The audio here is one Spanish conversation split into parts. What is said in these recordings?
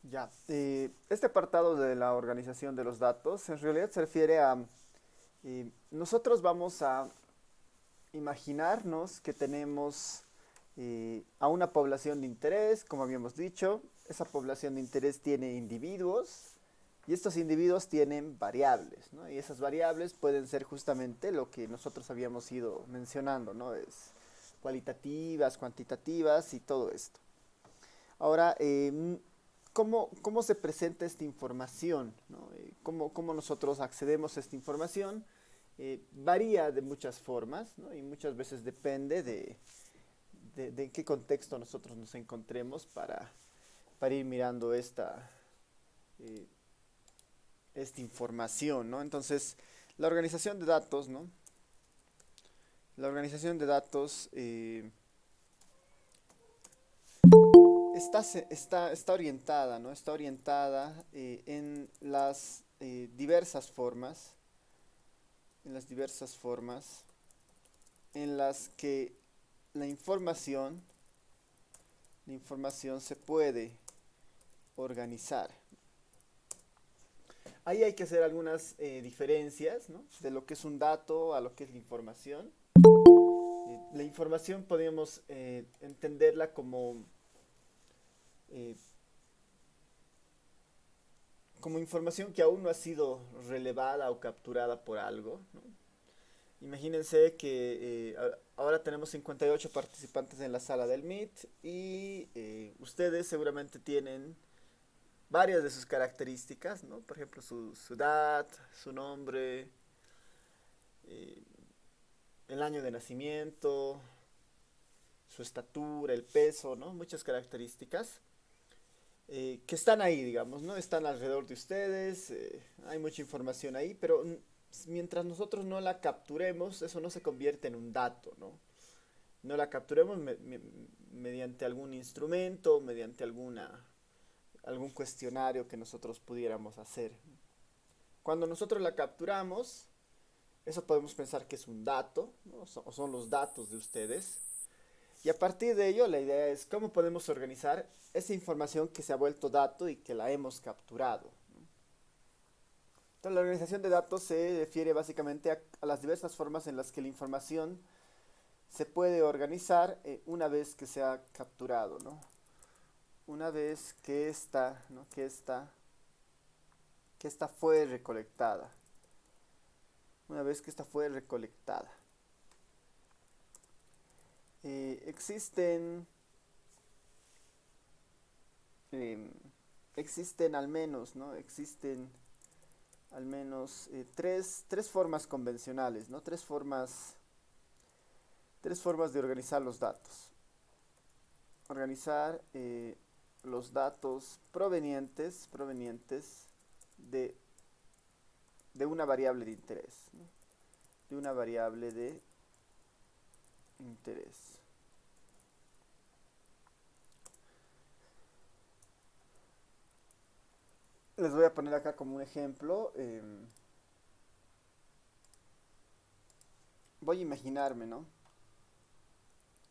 Ya, este apartado de la organización de los datos en realidad se refiere a nosotros vamos a imaginarnos que tenemos a una población de interés, como habíamos dicho. Esa población de interés tiene individuos y estos individuos tienen variables, ¿no? Y esas variables pueden ser justamente lo que nosotros habíamos ido mencionando, ¿no? Es cualitativas, cuantitativas y todo esto. Ahora, ¿cómo se presenta esta información? ¿No? ¿Cómo nosotros accedemos a esta información? Varía de muchas formas, ¿no? Y muchas veces depende de en qué contexto nosotros nos encontremos para ir mirando eh, esta información, ¿no? Entonces, la organización de datos, ¿no? La organización de datos está orientada, ¿no? Está orientada en las diversas formas, en las diversas formas en las que la información, la información se puede organizar. Ahí hay que hacer algunas diferencias, ¿no? De lo que es un dato a lo que es la información. La información podemos entenderla eh, como información que aún no ha sido relevada o capturada por algo, ¿no? Imagínense que ahora tenemos 58 participantes en la sala del Meet y ustedes seguramente tienen varias de sus características, ¿no? Por ejemplo, su edad, su nombre, eh, el año de nacimiento, su estatura, el peso, ¿no? Muchas características que están ahí, digamos, ¿no? Están alrededor de ustedes, hay mucha información ahí, pero mientras nosotros no la capturemos, eso no se convierte en un dato, ¿no? No la capturemos mediante algún instrumento, mediante algún cuestionario que nosotros pudiéramos hacer. Cuando nosotros la capturamos, eso podemos pensar que es un dato, ¿no? O son los datos de ustedes. Y a partir de ello, la idea es cómo podemos organizar esa información que se ha vuelto dato y que la hemos capturado. Entonces, la organización de datos se refiere básicamente a las diversas formas en las que la información se puede organizar una vez que se ha capturado, ¿no? Una vez ¿no? Que esta fue recolectada. Una vez que esta fue recolectada. Eh, eh, existen al menos, ¿no? Existen al menos tres formas convencionales, ¿no? Tres formas de organizar los datos. Organizar los datos provenientes de, de una variable de interés, ¿no? De una variable de interés. Les voy a poner acá como un ejemplo. Voy a imaginarme, ¿no?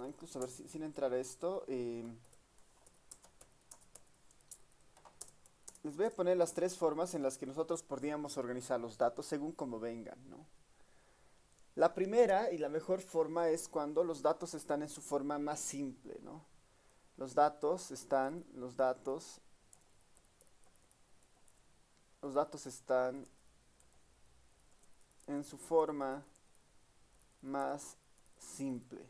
Incluso a ver, sin entrar a esto, les voy a poner las tres formas en las que nosotros podríamos organizar los datos según como vengan, ¿no? La primera y la mejor forma es cuando los datos están en su forma más simple, ¿no? Los datos están en su forma más simple.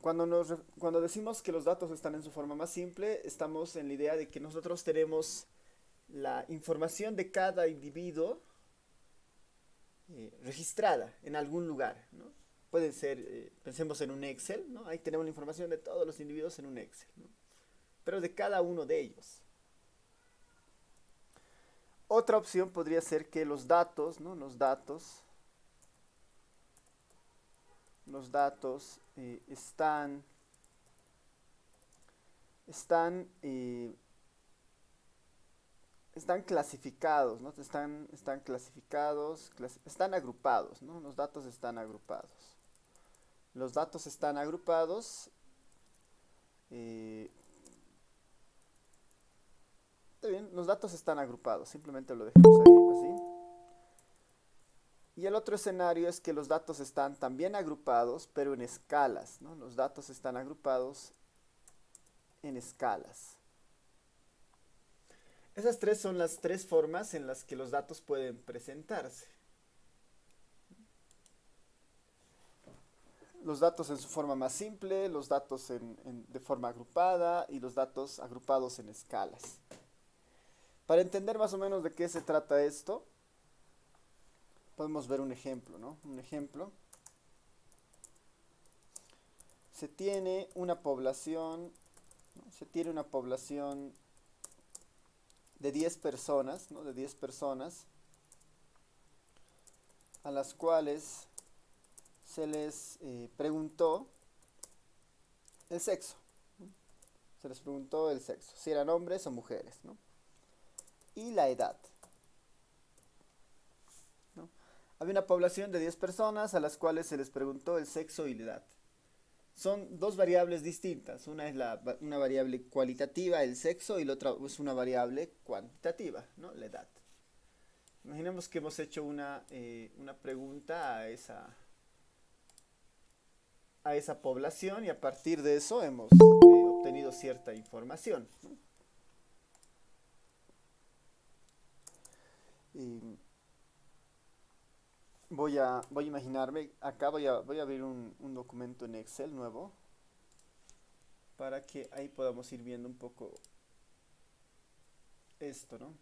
Cuando decimos que los datos están en su forma más simple, estamos en la idea de que nosotros tenemos la información de cada individuo registrada en algún lugar, ¿no? Puede ser, pensemos en un Excel, ¿no? Ahí tenemos la información de todos los individuos en un Excel, ¿no? Pero de cada uno de ellos. Otra opción podría ser que los datos, ¿no? Los datos están, están clasificados, ¿no? Están clasificados, están agrupados, ¿no? Los datos están agrupados. Los datos están agrupados los datos están agrupados, simplemente lo dejamos ahí así. Y el otro escenario es que los datos están también agrupados, pero en escalas, ¿no? Los datos están agrupados en escalas. Esas tres son las tres formas en las que los datos pueden presentarse. Los datos en su forma más simple, los datos de forma agrupada y los datos agrupados en escalas. Para entender más o menos de qué se trata esto, podemos ver un ejemplo, ¿no? Un ejemplo. Se tiene una población, ¿no? Se tiene una población de 10 personas, ¿no? De 10 personas a las cuales se les preguntó el sexo, ¿no? Se les preguntó el sexo, si eran hombres o mujeres, ¿no? Y la edad, ¿no? Había una población de 10 personas a las cuales se les preguntó el sexo y la edad. Son dos variables distintas. Una es una variable cualitativa, el sexo, y la otra es una variable cuantitativa, ¿no? La edad. Imaginemos que hemos hecho una pregunta a esa población y a partir de eso hemos obtenido cierta información, ¿no? Y voy a imaginarme, acá voy a abrir un documento en Excel nuevo para que ahí podamos ir viendo un poco esto, ¿no?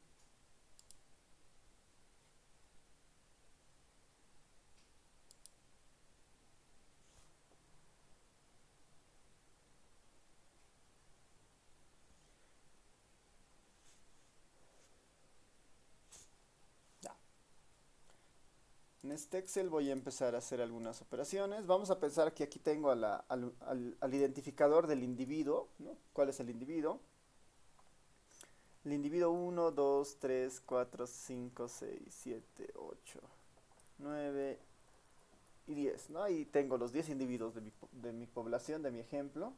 Ya. En este Excel voy a empezar a hacer algunas operaciones. Vamos a pensar que aquí tengo al identificador del individuo, ¿no? ¿Cuál es el individuo? El individuo 1, 2, 3, 4, 5, 6, 7, 8, 9 y 10, ¿no? Ahí tengo los 10 individuos de mi población, de mi ejemplo.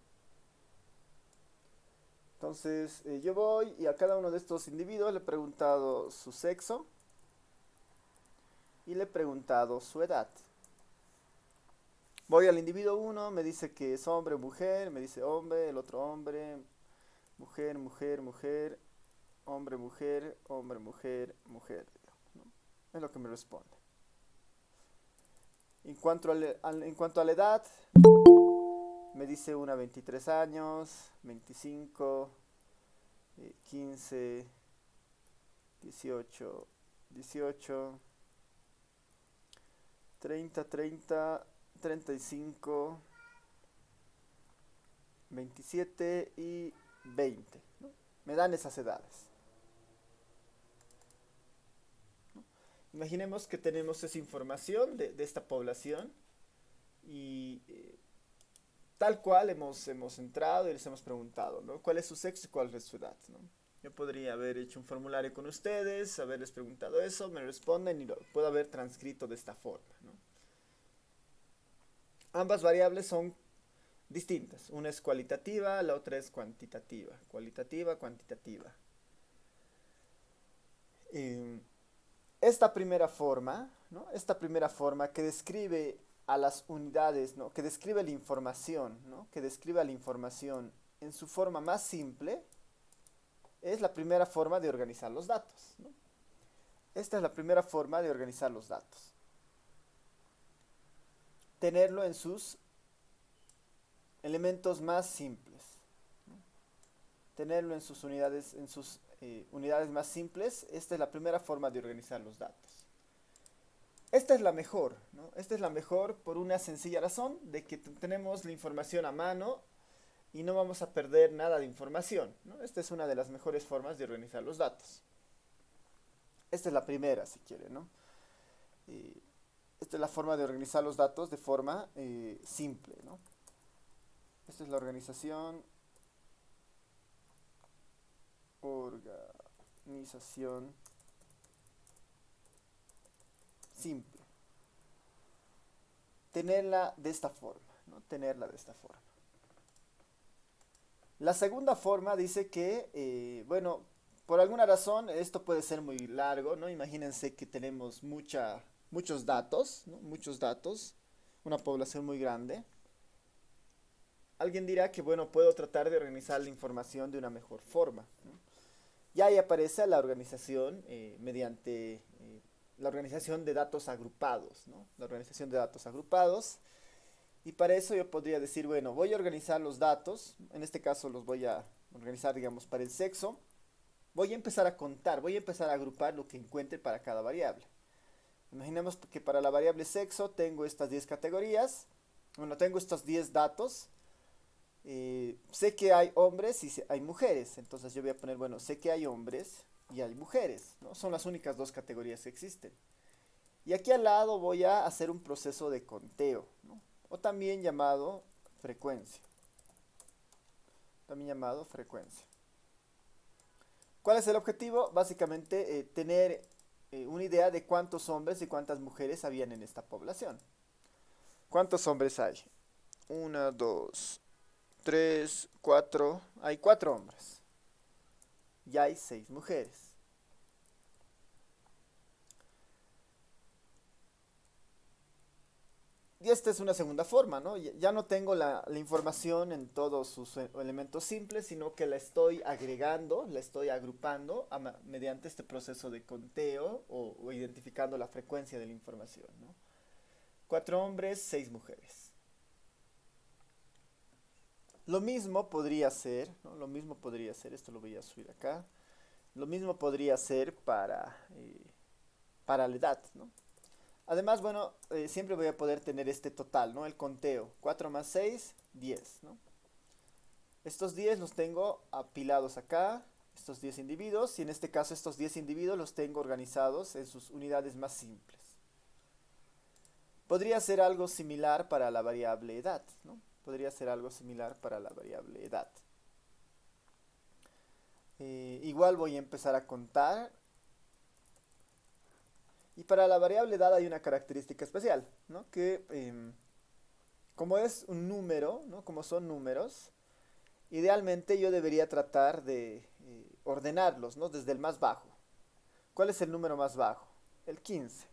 Entonces yo voy y a cada uno de estos individuos le he preguntado su sexo y le he preguntado su edad. Voy al individuo 1, me dice que es hombre o mujer, me dice hombre, el otro hombre, mujer, mujer, mujer, hombre, mujer, hombre, mujer, mujer, ¿no? Es lo que me responde. En cuanto a la edad, me dice una 23 años, 25, 15, 18, 18, 30, 30, 35, 27 y 20, ¿no? Me dan esas edades. Imaginemos que tenemos esa información de esta población y tal cual hemos entrado y les hemos preguntado, ¿no? ¿Cuál es su sexo y cuál es su edad, ¿no? Yo podría haber hecho un formulario con ustedes, haberles preguntado eso, me responden y lo puedo haber transcrito de esta forma, ¿no? Ambas variables son distintas. Una es cualitativa, la otra es cuantitativa. Cualitativa, cuantitativa. Eh, esta primera forma, ¿no? Esta primera forma que describe a las unidades, ¿no? Que describe la información, ¿no? Que describe la información en su forma más simple, es la primera forma de organizar los datos, ¿no? Esta es la primera forma de organizar los datos. Tenerlo en sus elementos más simples, ¿no? Tenerlo en sus unidades más simples. Esta es la primera forma de organizar los datos. Esta es la mejor, ¿no? Esta es la mejor por una sencilla razón de que tenemos la información a mano y no vamos a perder nada de información, ¿no? Esta es una de las mejores formas de organizar los datos. Esta es la primera, si quieren, ¿no? Esta es la forma de organizar los datos de forma simple, ¿no? Esta es la organización simple. Tenerla de esta forma, ¿no? Tenerla de esta forma. La segunda forma dice que, bueno, por alguna razón esto puede ser muy largo, ¿no? Imagínense que tenemos muchos datos, ¿no? Muchos datos, una población muy grande. Alguien dirá que, bueno, puedo tratar de organizar la información de una mejor forma, ¿no? Y ahí aparece la organización mediante la organización de datos agrupados, ¿no? La organización de datos agrupados. Y para eso yo podría decir, bueno, voy a organizar los datos, en este caso los voy a organizar, digamos, para el sexo. Voy a empezar a contar, voy a empezar a agrupar lo que encuentre para cada variable. Imaginemos que para la variable sexo tengo estas 10 categorías, bueno, tengo estos 10 datos. Sé que hay hombres y hay mujeres, entonces yo voy a poner, bueno, sé que hay hombres y hay mujeres, ¿no? Son las únicas dos categorías que existen. Y aquí al lado voy a hacer un proceso de conteo, ¿no? O también llamado frecuencia. También llamado frecuencia. ¿Cuál es el objetivo? Básicamente tener una idea de cuántos hombres y cuántas mujeres habían en esta población. ¿Cuántos hombres hay? Una, dos, tres, cuatro. Hay cuatro hombres. Y hay seis mujeres. Y esta es una segunda forma, ¿no? Ya no tengo la información en todos sus elementos simples, sino que la estoy agregando, la estoy agrupando mediante este proceso de conteo o identificando la frecuencia de la información, ¿no? Cuatro hombres, seis mujeres. Lo mismo podría ser, ¿no? Lo mismo podría ser, esto lo voy a subir acá. Lo mismo podría ser para la edad, ¿no? Además, bueno, siempre voy a poder tener este total, ¿no? El conteo. 4 más 6, 10, ¿no? Estos 10 los tengo apilados acá, estos 10 individuos, y en este caso estos 10 individuos los tengo organizados en sus unidades más simples. Podría ser algo similar para la variable edad, ¿no? Podría ser algo similar para la variable edad. Igual voy a empezar a contar. Y para la variable edad hay una característica especial, ¿no? Que como es un número, ¿no? Como son números, idealmente yo debería tratar de ordenarlos, ¿no? Desde el más bajo. ¿Cuál es el número más bajo? El 15.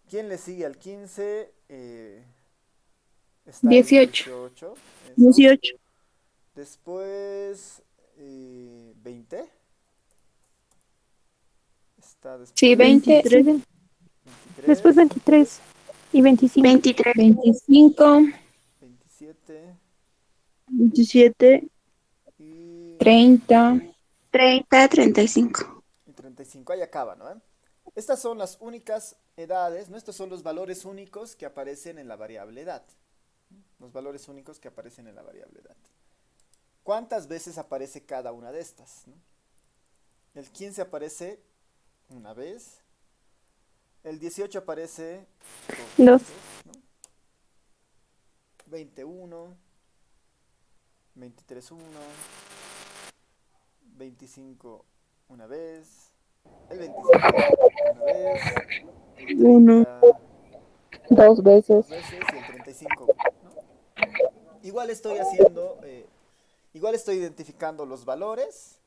¿Quién le sigue al 15? Está el 18. 18, eso. 18. Después, 20. Está Sí, después 20. Sí, 23, después 23, 23 y 25. 23, 25, 27 27, y 30. 30, 35. 35. Ahí acaba, ¿no? Estas son las únicas edades, ¿no? Estos son los valores únicos que aparecen en la variable edad. Los valores únicos que aparecen en la variable edad. ¿Cuántas veces aparece cada una de estas? ¿No? El 15 aparece una vez. El 18 aparece dos Dos. veces, ¿no? 21, 23, 1, 25 una vez. El 27 una vez. El Uno. 30 Dos dos veces. veces y el 35 una, ¿no? Igual estoy haciendo, igual estoy identificando los valores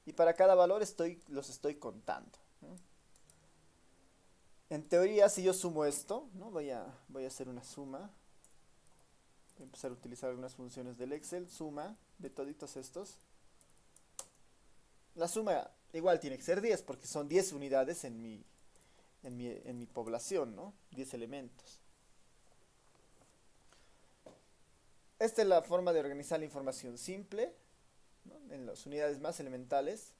y para cada valor los estoy contando, ¿no? En teoría, si yo sumo esto, ¿no? Voy a hacer una suma. Voy a empezar a utilizar algunas funciones del Excel. Suma de toditos estos. La suma igual tiene que ser 10 porque son 10 unidades en mi población, ¿no? 10 elementos. Esta es la forma de organizar la información simple, ¿no? En las unidades más elementales.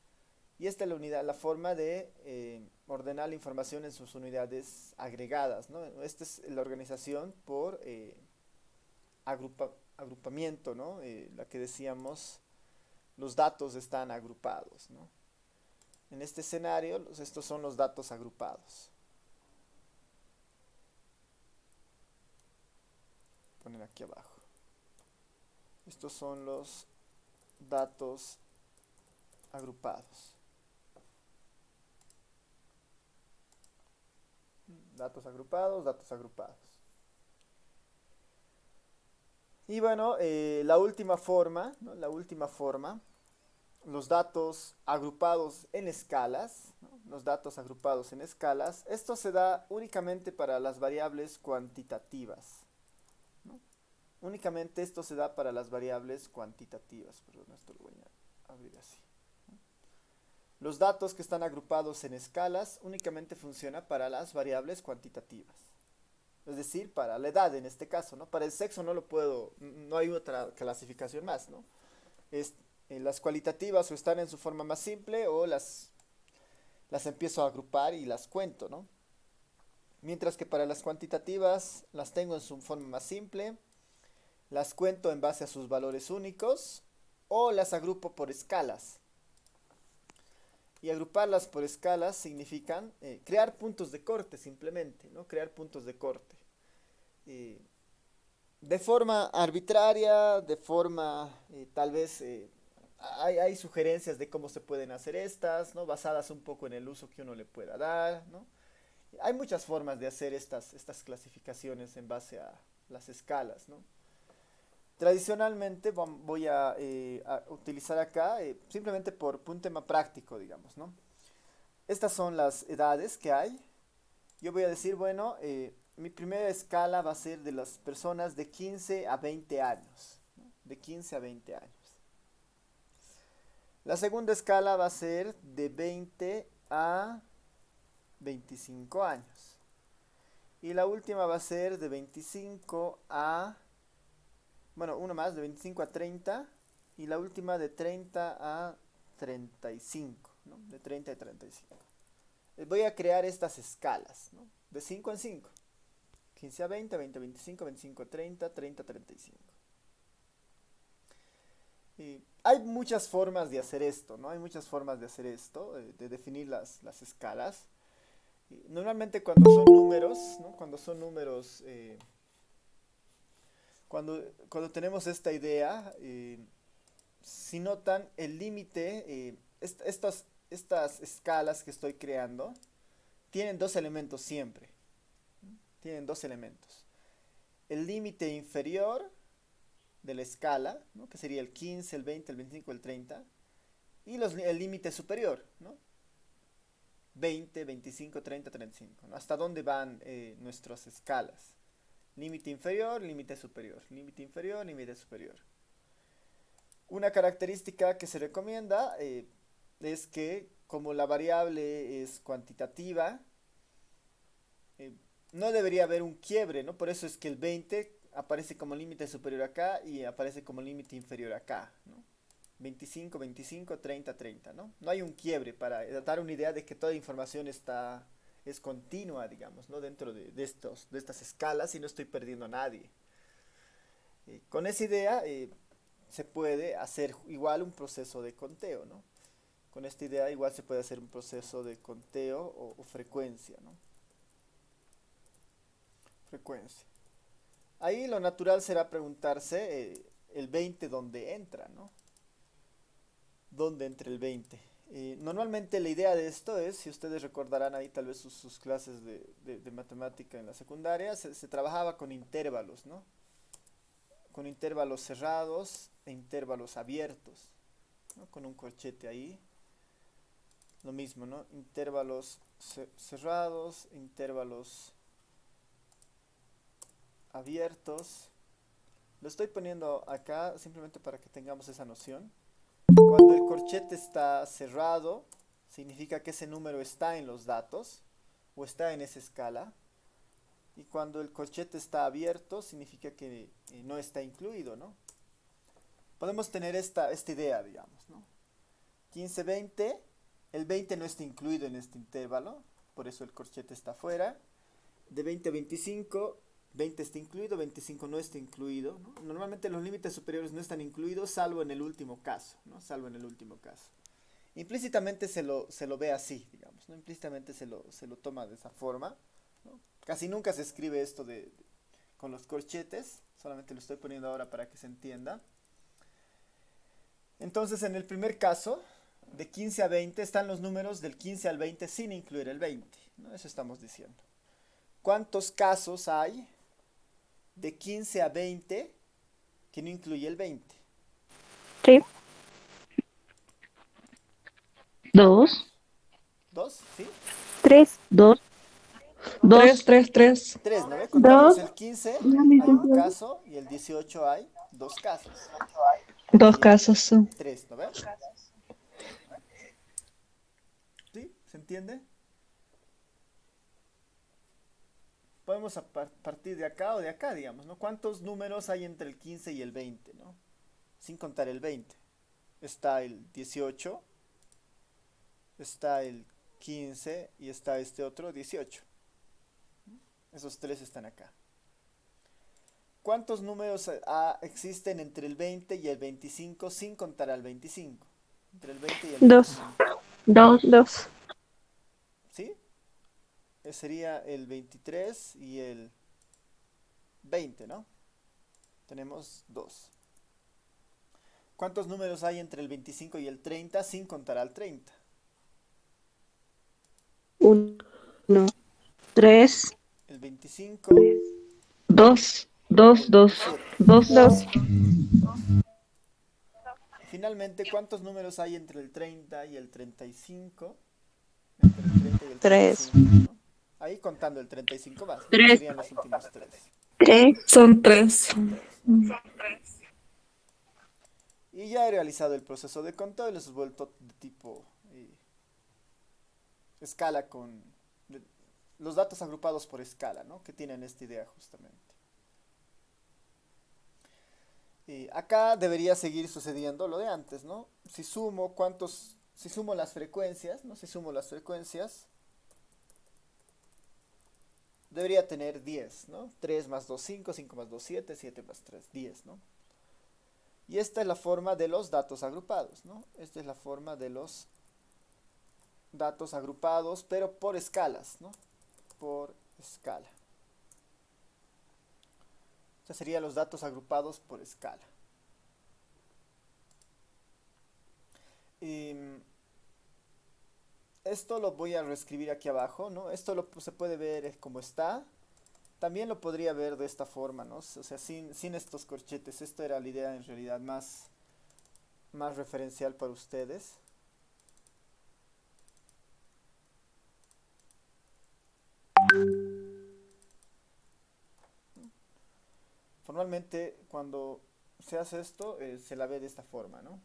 Y esta es la forma de ordenar la información en sus unidades agregadas, ¿no? Esta es la organización por agrupamiento, ¿no? La que decíamos, los datos están agrupados, ¿no? En este escenario, estos son los datos agrupados. Poner aquí abajo. Estos son los datos agrupados. Datos agrupados, datos agrupados. Y bueno, la última forma, ¿no? La última forma los datos agrupados en escalas, ¿no? Los datos agrupados en escalas, esto se da únicamente para las variables cuantitativas, ¿no? Únicamente esto se da para las variables cuantitativas. Perdón, esto lo voy a abrir así. Los datos que están agrupados en escalas únicamente funciona para las variables cuantitativas. Es decir, para la edad en este caso, ¿no? Para el sexo no lo puedo, no hay otra clasificación más, ¿no? Es, las cualitativas o están en su forma más simple o las empiezo a agrupar y las cuento, ¿no? Mientras que para las cuantitativas las tengo en su forma más simple, las cuento en base a sus valores únicos o las agrupo por escalas. Y agruparlas por escalas significan crear puntos de corte simplemente, ¿no? Crear puntos de corte. De forma arbitraria, de forma tal vez hay sugerencias de cómo se pueden hacer estas, ¿no? Basadas un poco en el uso que uno le pueda dar, ¿no? Hay muchas formas de hacer estas clasificaciones en base a las escalas, ¿no? Tradicionalmente voy a utilizar acá simplemente por un tema práctico, digamos, ¿no? Estas son las edades que hay. Yo voy a decir, bueno, mi primera escala va a ser de las personas de 15 a 20 años, ¿no? De 15 a 20 años. La segunda escala va a ser de 20 a 25 años. Y la última va a ser de 25 a... Bueno, una más, de 25 a 30. Y la última de 30 a 35, ¿no? De 30 a 35. Voy a crear estas escalas, ¿no? De 5 en 5. 15 a 20, 20 a 25, 25 a 30, 30 a 35. Y hay muchas formas de hacer esto, ¿no? Hay muchas formas de hacer esto, de definir las escalas. Y normalmente cuando son números, ¿no? Cuando son números, cuando tenemos esta idea, si notan el límite, estas escalas que estoy creando, tienen dos elementos siempre. Tienen dos elementos. El límite inferior de la escala, ¿no? Que sería el 15, el 20, el 25, el 30. Y el límite superior, ¿no? 20, 25, 30, 35. ¿No? ¿Hasta dónde van nuestras escalas? Límite inferior, límite superior. Límite inferior, límite superior. Una característica que se recomienda es que como la variable es cuantitativa, no debería haber un quiebre, ¿no? Por eso es que el 20 aparece como límite superior acá y aparece como límite inferior acá, ¿no? 25, 25, 30, 30, ¿no? No hay un quiebre para dar una idea de que toda información es continua, digamos, ¿no? Dentro de estas escalas y no estoy perdiendo a nadie. Con esa idea se puede hacer igual un proceso de conteo, ¿no? Con esta idea igual se puede hacer un proceso de conteo o frecuencia, ¿no? Frecuencia. Ahí lo natural será preguntarse el 20 dónde entra, ¿no? ¿Dónde entra el 20? Normalmente la idea de esto es, si ustedes recordarán ahí tal vez sus clases de matemática en la secundaria, se trabajaba con intervalos, ¿no? Con intervalos cerrados e intervalos abiertos, ¿no? Con un corchete ahí. Lo mismo, ¿no? Intervalos cerrados, intervalos abiertos. Lo estoy poniendo acá simplemente para que tengamos esa noción. Cuando el corchete está cerrado, significa que ese número está en los datos o está en esa escala. Y cuando el corchete está abierto, significa que no está incluido, ¿no? Podemos tener esta idea, digamos, ¿no? 15, 20, el 20 no está incluido en este intervalo, por eso el corchete está fuera. De 20 a 25, 20 está incluido, 25 no está incluido, ¿no? Normalmente los límites superiores no están incluidos, salvo en el último caso, ¿no? Salvo en el último caso. Implícitamente se lo ve así, digamos, ¿no? Implícitamente se lo toma de esa forma, ¿no? Casi nunca se escribe esto con los corchetes, solamente lo estoy poniendo ahora para que se entienda. Entonces, en el primer caso, de 15 a 20, están los números del 15 al 20 sin incluir el 20, ¿no? Eso estamos diciendo. ¿Cuántos casos hay de 15 a 20 que no incluye el 20? Sí. 2, ¿Dos? ¿Sí? 3, 2, Tres, 2, tres, tres. 3, ¿no ve? Contamos 2, el 15, ya hay mismo. un caso, y el 18 hay dos casos. Dos Aquí hay casos. Sí. 3, ¿no ve? ¿Sí? ¿Se entiende? Podemos partir de acá o de acá, digamos, ¿no? ¿Cuántos números hay entre el 15 y el 20, ¿no? Sin contar el 20. Está el 18, está el 15 y está este otro 18. Esos tres están acá. ¿Cuántos números existen entre el 20 y el 25 sin contar al 25? Entre el 20 y el 2, 25. 2, 2, ¿Sí? Sería el 23 y el 20, ¿no? Tenemos 2. ¿Cuántos números hay entre el 25 y el 30 sin contar al 30? 1, 3, El 25 2, y 2, el 2, 27. 2, 2, Finalmente, ¿cuántos números hay entre el 30 y el 35? Entre el 30 y el 3, 35, ¿no? Ahí contando el 35 más, ¿no? 3, Serían los últimos 3. 3. Son tres. Son 3, ¿no? Y ya he realizado el proceso de conteo y les he vuelto de tipo escala con los datos agrupados por escala, ¿no? Que tienen esta idea justamente. Y acá debería seguir sucediendo lo de antes, ¿no? Si sumo las frecuencias, ¿no? Si sumo las frecuencias, debería tener 10, ¿no? 3 más 2, 5, 5 más 2, 7, 7 más 3, 10, ¿no? Y esta es la forma de los datos agrupados, ¿no? Esta es la forma de los datos agrupados, pero por escalas, ¿no? Por escala. Estos serían los datos agrupados por escala. Y esto lo voy a reescribir aquí abajo, ¿no? Se puede ver como está. También lo podría ver de esta forma, ¿no? O sea, sin estos corchetes. Esto era la idea en realidad más referencial para ustedes. Formalmente, cuando se hace esto, se la ve de esta forma, ¿no?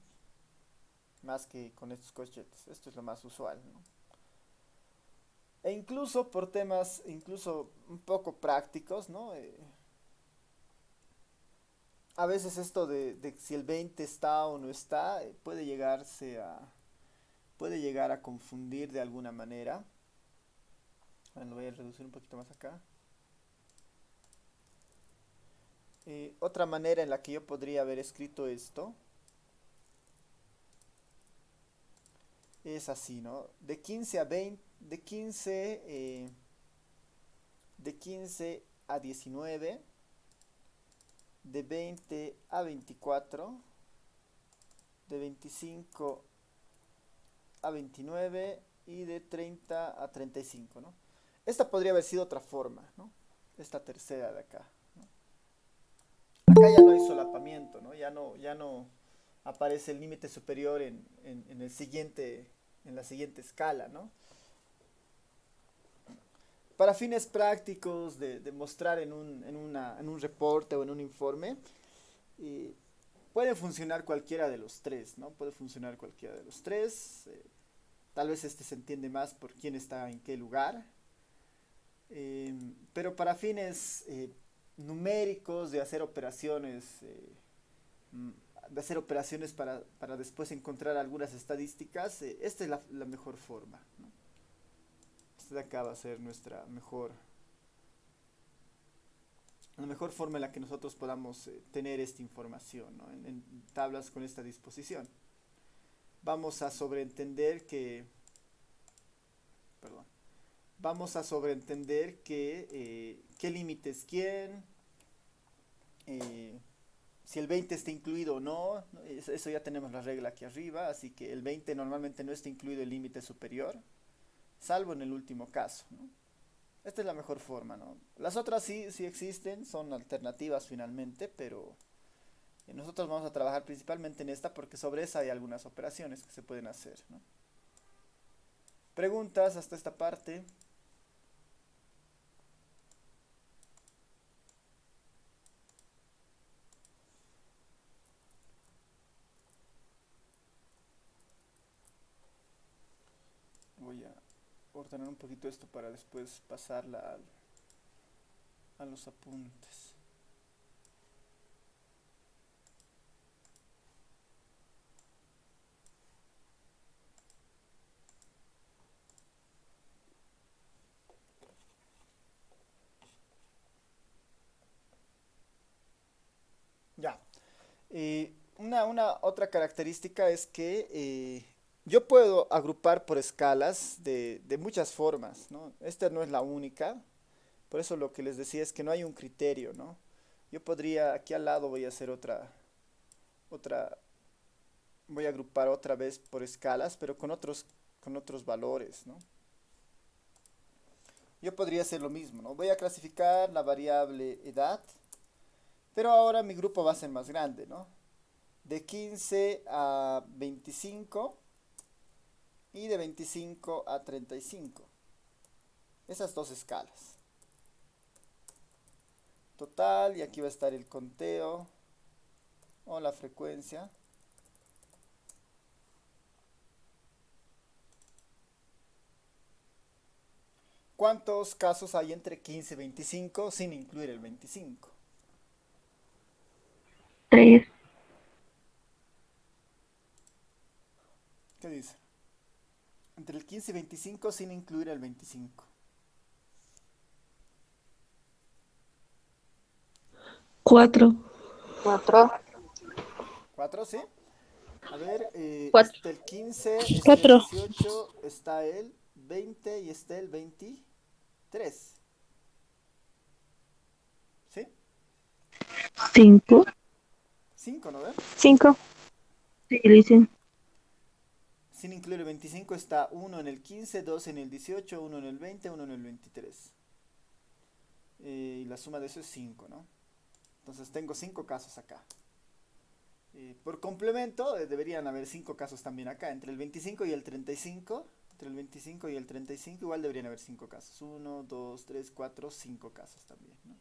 Más que con estos corchetes. Esto es lo más usual, ¿no? E incluso por temas, incluso un poco prácticos, ¿no? A veces esto de si el 20 está o no está, puede llegar a confundir de alguna manera. Lo voy a reducir un poquito más acá. Otra manera en la que yo podría haber escrito esto es así, ¿no? De 15 a 20, de 15 a 19, de 20 a 24, de 25 a 29 y de 30 a 35, ¿no? Esta podría haber sido otra forma, ¿no? Esta tercera de acá, ¿no? Acá ya no hay solapamiento, ¿no? Ya no aparece el límite superior en la siguiente escala, ¿no? Para fines prácticos de mostrar en un reporte o en un informe, eh, puede funcionar cualquiera de los tres, ¿no? Puede funcionar cualquiera de los tres. Tal vez este se entiende más por quién está en qué lugar. Pero para fines numéricos, mm, de hacer operaciones para después encontrar algunas estadísticas, esta es la mejor forma, ¿no? Esta de acá va a ser la mejor forma en la que nosotros podamos tener esta información, ¿no? En tablas con esta disposición. Vamos a sobreentender que, perdón, vamos a sobreentender qué límite es quién, eh, si el 20 está incluido o no. Eso ya tenemos la regla aquí arriba, así que el 20 normalmente no está incluido el límite superior, salvo en el último caso, ¿no? Esta es la mejor forma, ¿no? Las otras sí existen, son alternativas finalmente, pero nosotros vamos a trabajar principalmente en esta porque sobre esa hay algunas operaciones que se pueden hacer, ¿no? ¿Preguntas hasta esta parte? Voy a ordenar un poquito esto para después pasarla a los apuntes. Ya. Una otra característica es que yo puedo agrupar por escalas de muchas formas, ¿no? Esta no es la única, por eso lo que les decía es que no hay un criterio, ¿no? Yo podría, aquí al lado voy a hacer otra, voy a agrupar otra vez por escalas, pero con otros valores, ¿no? Yo podría hacer lo mismo, ¿no? Voy a clasificar la variable edad, pero ahora mi grupo va a ser más grande, ¿no? De 15 a 25 y de 25 a 35. Esas dos escalas. Total, y aquí va a estar el conteo o la frecuencia. ¿Cuántos casos hay entre 15 y 25 sin incluir el 25? 3. ¿Qué dice? Entre el 15 y 25 sin incluir el 25. 4. 4, ¿sí? A ver, 4. está el 15, está el 4. 18, está el 20 y está el 23. ¿Sí? 5. 5, ¿no ven? 5. Sí, dicen. Sin incluir el 25 está 1 en el 15, 2 en el 18, 1 en el 20, 1 en el 23. Y la suma de eso es 5, ¿no? Entonces tengo 5 casos acá. Por complemento, deberían haber 5 casos también acá. Entre el 25 y el 35, entre el 25 y el 35 igual deberían haber 5 casos. 1, 2, 3, 4, 5 casos también, ¿no?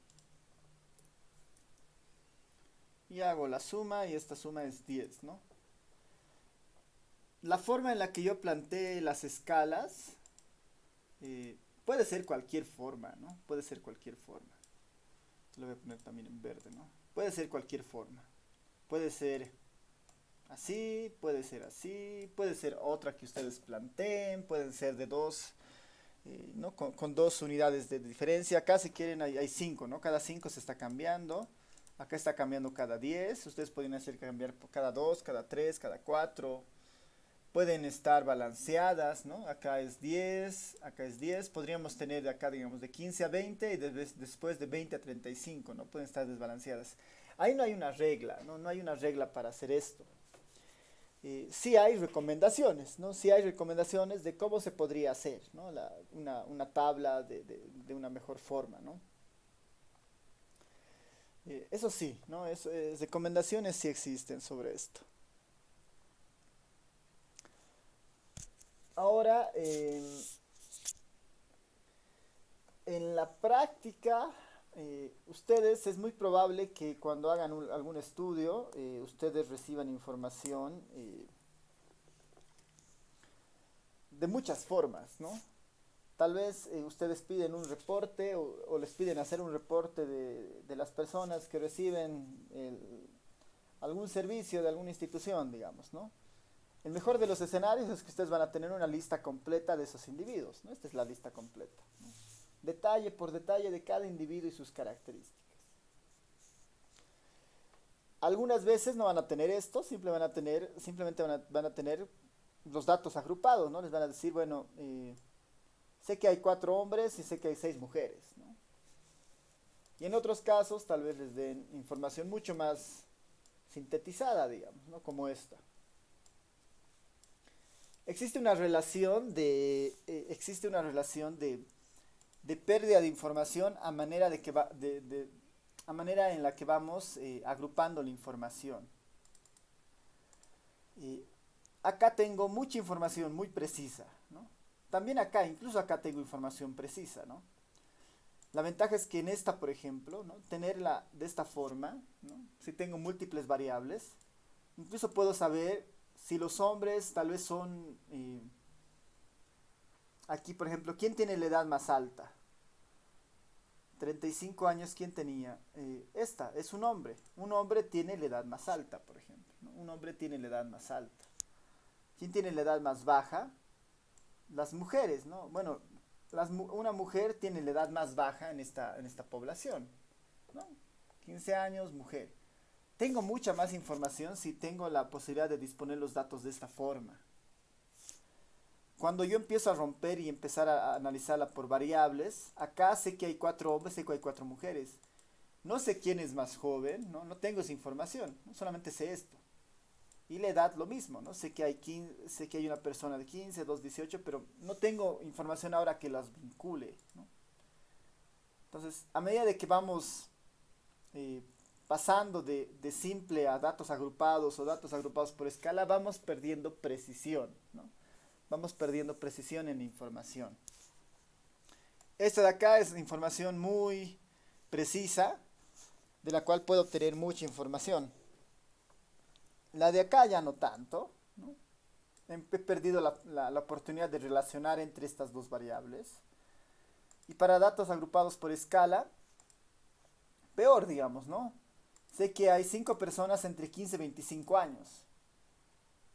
Y hago la suma y esta suma es 10, ¿no? La forma en la que yo planteé las escalas puede ser cualquier forma, ¿no? Puede ser cualquier forma. Lo voy a poner también en verde, ¿no? Puede ser cualquier forma. Puede ser así, puede ser otra que ustedes planteen, pueden ser de dos, ¿no? Con dos unidades de diferencia. Acá si quieren hay 5, ¿no? Cada 5 se está cambiando. Acá está cambiando cada 10. Ustedes pueden hacer cambiar cada 2, cada 3, cada 4. Pueden estar balanceadas, ¿no? Acá es 10, acá es 10. Podríamos tener de acá, digamos, de 15 a 20 y después de 20 a 35, ¿no? Pueden estar desbalanceadas. Ahí no hay una regla, ¿no? No hay una regla para hacer esto. Sí hay recomendaciones, ¿no? Sí hay recomendaciones de cómo se podría hacer, ¿no? Una tabla de una mejor forma, ¿no? Eso sí, ¿no? Recomendaciones sí existen sobre esto. Ahora, en la práctica, ustedes es muy probable que cuando hagan algún estudio, ustedes reciban información de muchas formas, ¿no? Tal vez ustedes piden un reporte o les piden hacer un reporte de las personas que reciben algún servicio de alguna institución, digamos, ¿no? El mejor de los escenarios es que ustedes van a tener una lista completa de esos individuos, ¿no? Esta es la lista completa, ¿no? Detalle por detalle de cada individuo y sus características. Algunas veces no van a tener esto, simplemente van a tener los datos agrupados, ¿no? Les van a decir, bueno, sé que hay 4 hombres y sé que hay 6 mujeres, ¿no? Y en otros casos tal vez les den información mucho más sintetizada, digamos, ¿no? Como esta. Existe una relación de pérdida de información a manera de que a manera en la que vamos agrupando la información. Acá tengo mucha información muy precisa, ¿no? También acá, incluso acá tengo información precisa, ¿no? La ventaja es que en esta, por ejemplo, ¿no? Tenerla de esta forma, ¿no? Si tengo múltiples variables, incluso puedo saber si los hombres tal vez son, aquí por ejemplo, ¿quién tiene la edad más alta? 35 años, ¿quién tenía? Esta, es un hombre. Un hombre tiene la edad más alta, por ejemplo, ¿no? Un hombre tiene la edad más alta. ¿Quién tiene la edad más baja? Las mujeres, ¿no? Bueno, una mujer tiene la edad más baja en esta población, ¿no? 15 años, mujer. Tengo mucha más información si tengo la posibilidad de disponer los datos de esta forma. Cuando yo empiezo a romper y empezar a analizarla por variables, acá sé que hay 4 hombres, sé que hay 4 mujeres. No sé quién es más joven, ¿no? No tengo esa información, ¿no? Solamente sé esto. Y la edad lo mismo, ¿no? Sé que hay 15, sé que hay una persona de 15, dos 18, pero no tengo información ahora que las vincule, ¿no? Entonces, a medida de que vamos pasando de simple a datos agrupados o datos agrupados por escala, vamos perdiendo precisión, ¿no? Vamos perdiendo precisión en la información. Esta de acá es información muy precisa, de la cual puedo obtener mucha información. La de acá ya no tanto, ¿no? He perdido la oportunidad de relacionar entre estas dos variables. Y para datos agrupados por escala, peor, digamos, ¿no? Sé que hay 5 personas entre 15 y 25 años.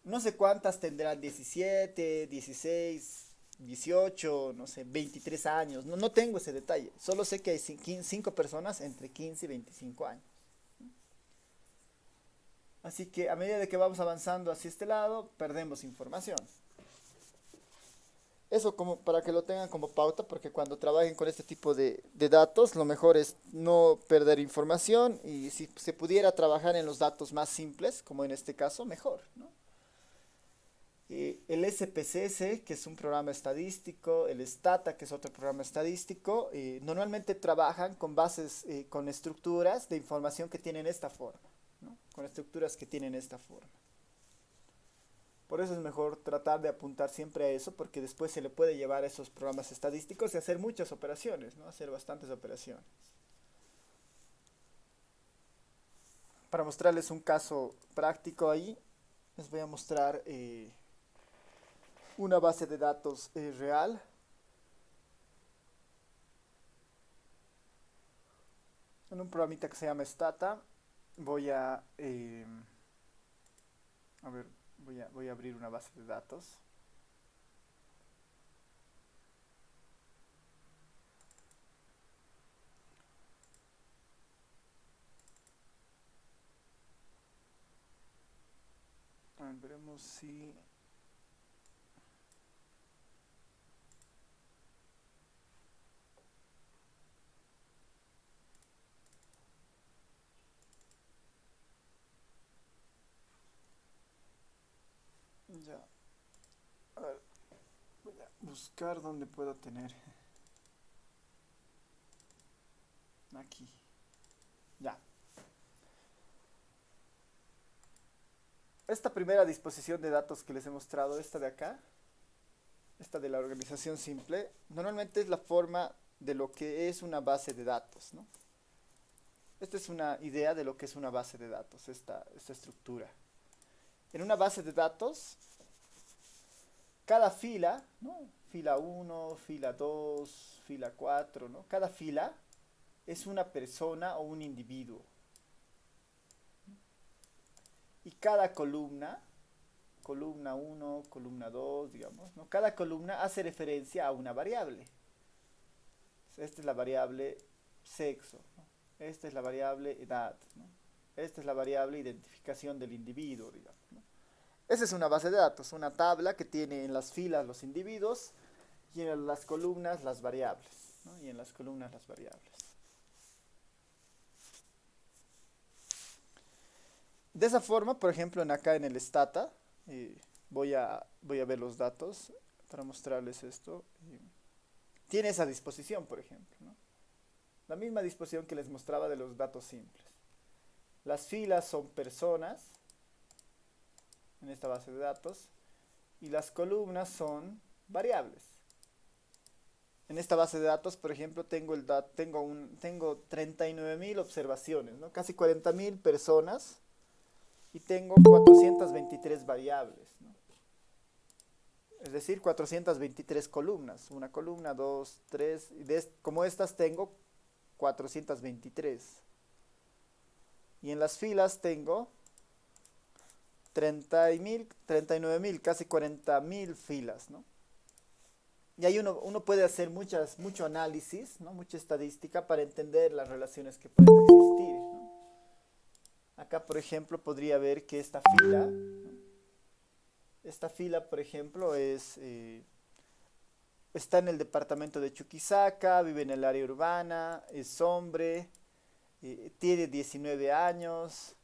No sé cuántas tendrán 17, 16, 18, no sé, 23 años. No, no tengo ese detalle. Solo sé que hay 5 personas entre 15 y 25 años. Así que a medida de que vamos avanzando hacia este lado, perdemos información. Eso como para que lo tengan como pauta, porque cuando trabajen con este tipo de datos, lo mejor es no perder información y si se pudiera trabajar en los datos más simples, como en este caso, mejor, ¿no? El SPSS, que es un programa estadístico, el Stata, que es otro programa estadístico, normalmente trabajan con bases, con estructuras de información que tienen esta forma, ¿no? Con estructuras que tienen esta forma. Por eso es mejor tratar de apuntar siempre a eso, porque después se le puede llevar a esos programas estadísticos y hacer muchas operaciones, ¿no? Hacer bastantes operaciones. Para mostrarles un caso práctico ahí, les voy a mostrar una base de datos real. En un programita que se llama Stata, voy a ver, voy a abrir una base de datos. A ver, veremos si... Ya. A ver, voy a buscar dónde puedo tener. Aquí. Ya. Esta primera disposición de datos que les he mostrado, esta de acá, esta de la organización simple, normalmente es la forma de lo que es una base de datos, ¿no? Esta es una idea de lo que es una base de datos, esta estructura. En una base de datos, cada fila, ¿no? Fila 1, fila 2, fila 4, ¿no? Cada fila es una persona o un individuo. Y cada columna, columna 1, columna 2, digamos, ¿no? Cada columna hace referencia a una variable. Esta es la variable sexo, ¿no? Esta es la variable edad, ¿no? Esta es la variable identificación del individuo, digamos, ¿no? Esa es una base de datos, una tabla que tiene en las filas los individuos y en las columnas las variables, ¿no? Y en las columnas las variables. De esa forma, por ejemplo, acá en el Stata, voy a ver los datos para mostrarles esto. Tiene esa disposición, por ejemplo, ¿no? La misma disposición que les mostraba de los datos simples. Las filas son personas en esta base de datos y las columnas son variables. En esta base de datos, por ejemplo, tengo 39.000 observaciones, ¿no? Casi 40.000 personas y tengo 423 variables, ¿no? Es decir, 423 columnas. Una columna, dos, tres, y como estas tengo 423. Y en las filas tengo 39.000, casi 40.000 filas, ¿no? Y ahí uno puede hacer mucho análisis, ¿no? Mucha estadística para entender las relaciones que pueden existir, ¿no? Acá, por ejemplo, podría ver que esta fila, ¿no? Esta fila, por ejemplo, está en el departamento de Chuquisaca, vive en el área urbana, es hombre, tiene 19 años,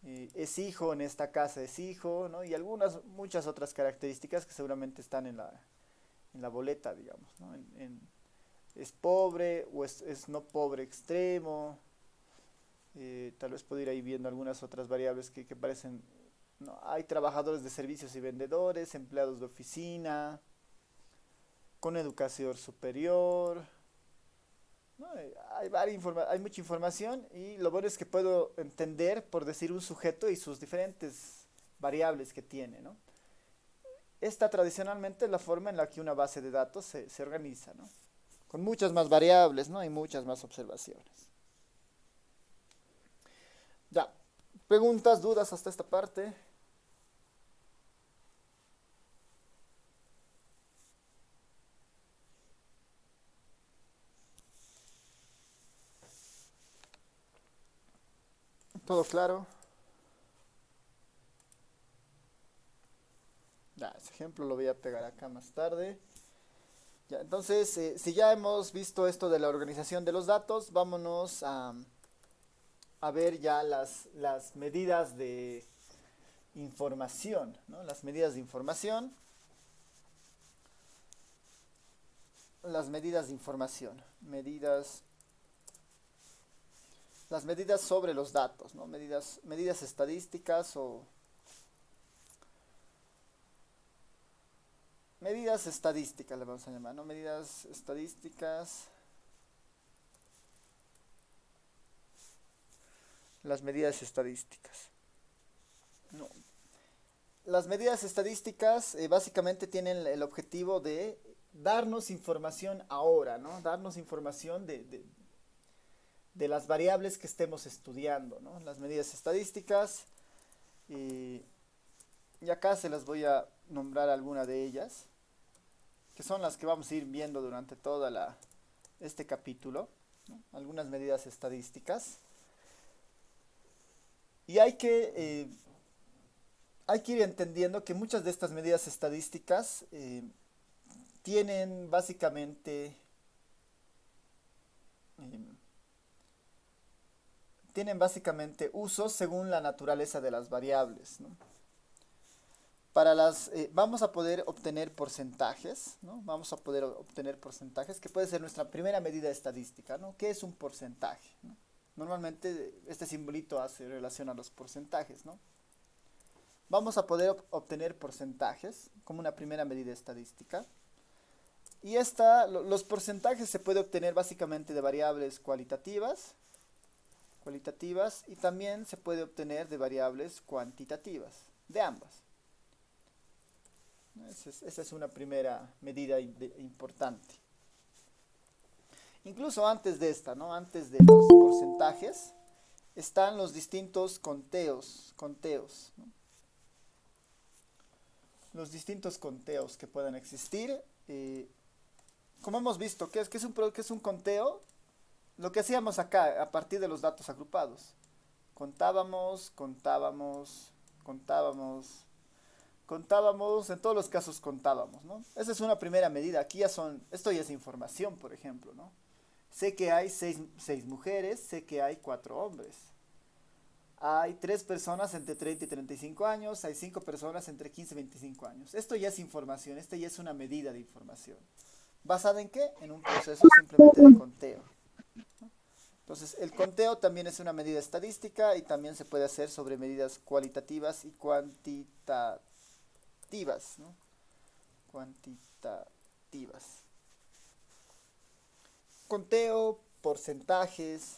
es hijo, en esta casa es hijo, ¿no? Y muchas otras características que seguramente están en la boleta, digamos, ¿no? Es pobre o es no pobre extremo. Tal vez puedo ir ahí viendo algunas otras variables que parecen, ¿no? Hay trabajadores de servicios y vendedores, empleados de oficina, con educación superior, ¿no? Hay mucha información y lo bueno es que puedo entender, por decir, un sujeto y sus diferentes variables que tiene, ¿no? Esta tradicionalmente es la forma en la que una base de datos se organiza, ¿no? Con muchas más variables, ¿no? Y muchas más observaciones. Ya, preguntas, dudas hasta esta parte. ¿Todo claro? Ya, ese ejemplo lo voy a pegar acá más tarde. Ya, entonces, si ya hemos visto esto de la organización de los datos, vámonos a ver ya las medidas de información, ¿no? Las medidas de información. Las medidas de información. Las medidas sobre los datos, ¿no? Medidas estadísticas o medidas estadísticas le vamos a llamar, ¿no? Medidas estadísticas. Las medidas estadísticas. No. Las medidas estadísticas básicamente tienen el objetivo de darnos información ahora, ¿no? Darnos información de las variables que estemos estudiando, ¿no? Las medidas estadísticas. Y acá se las voy a nombrar alguna de ellas, que son las que vamos a ir viendo durante todo este capítulo, ¿no? Algunas medidas estadísticas. Y hay que ir entendiendo que muchas de estas medidas estadísticas tienen básicamente usos según la naturaleza de las variables, ¿no? Vamos a poder obtener porcentajes, ¿no? Vamos a poder obtener porcentajes, que puede ser nuestra primera medida estadística, ¿no? ¿Qué es un porcentaje, ¿no? Normalmente este simbolito hace relación a los porcentajes, ¿no? Vamos a poder obtener porcentajes como una primera medida estadística. Y los porcentajes se puede obtener básicamente de variables cualitativas y también se puede obtener de variables cuantitativas, de ambas. Esa es una primera medida importante. Incluso antes de esta, ¿no? Antes de los porcentajes, están los distintos conteos, ¿no? Los distintos conteos que puedan existir. Como hemos visto, ¿qué es un conteo? Lo que hacíamos acá, a partir de los datos agrupados. Contábamos, en todos los casos contábamos, ¿no? Esa es una primera medida. Esto ya es información, por ejemplo, ¿no? Sé que hay 6 mujeres, sé que hay 4 hombres. Hay 3 personas entre 30 y 35 años, hay 5 personas entre 15 y 25 años. Esto ya es información, esto ya es una medida de información. ¿Basada en qué? En un proceso simplemente de conteo, ¿no? Entonces, el conteo también es una medida estadística y también se puede hacer sobre medidas cualitativas y cuantitativas, ¿no? Cuantitativas. conteo, porcentajes.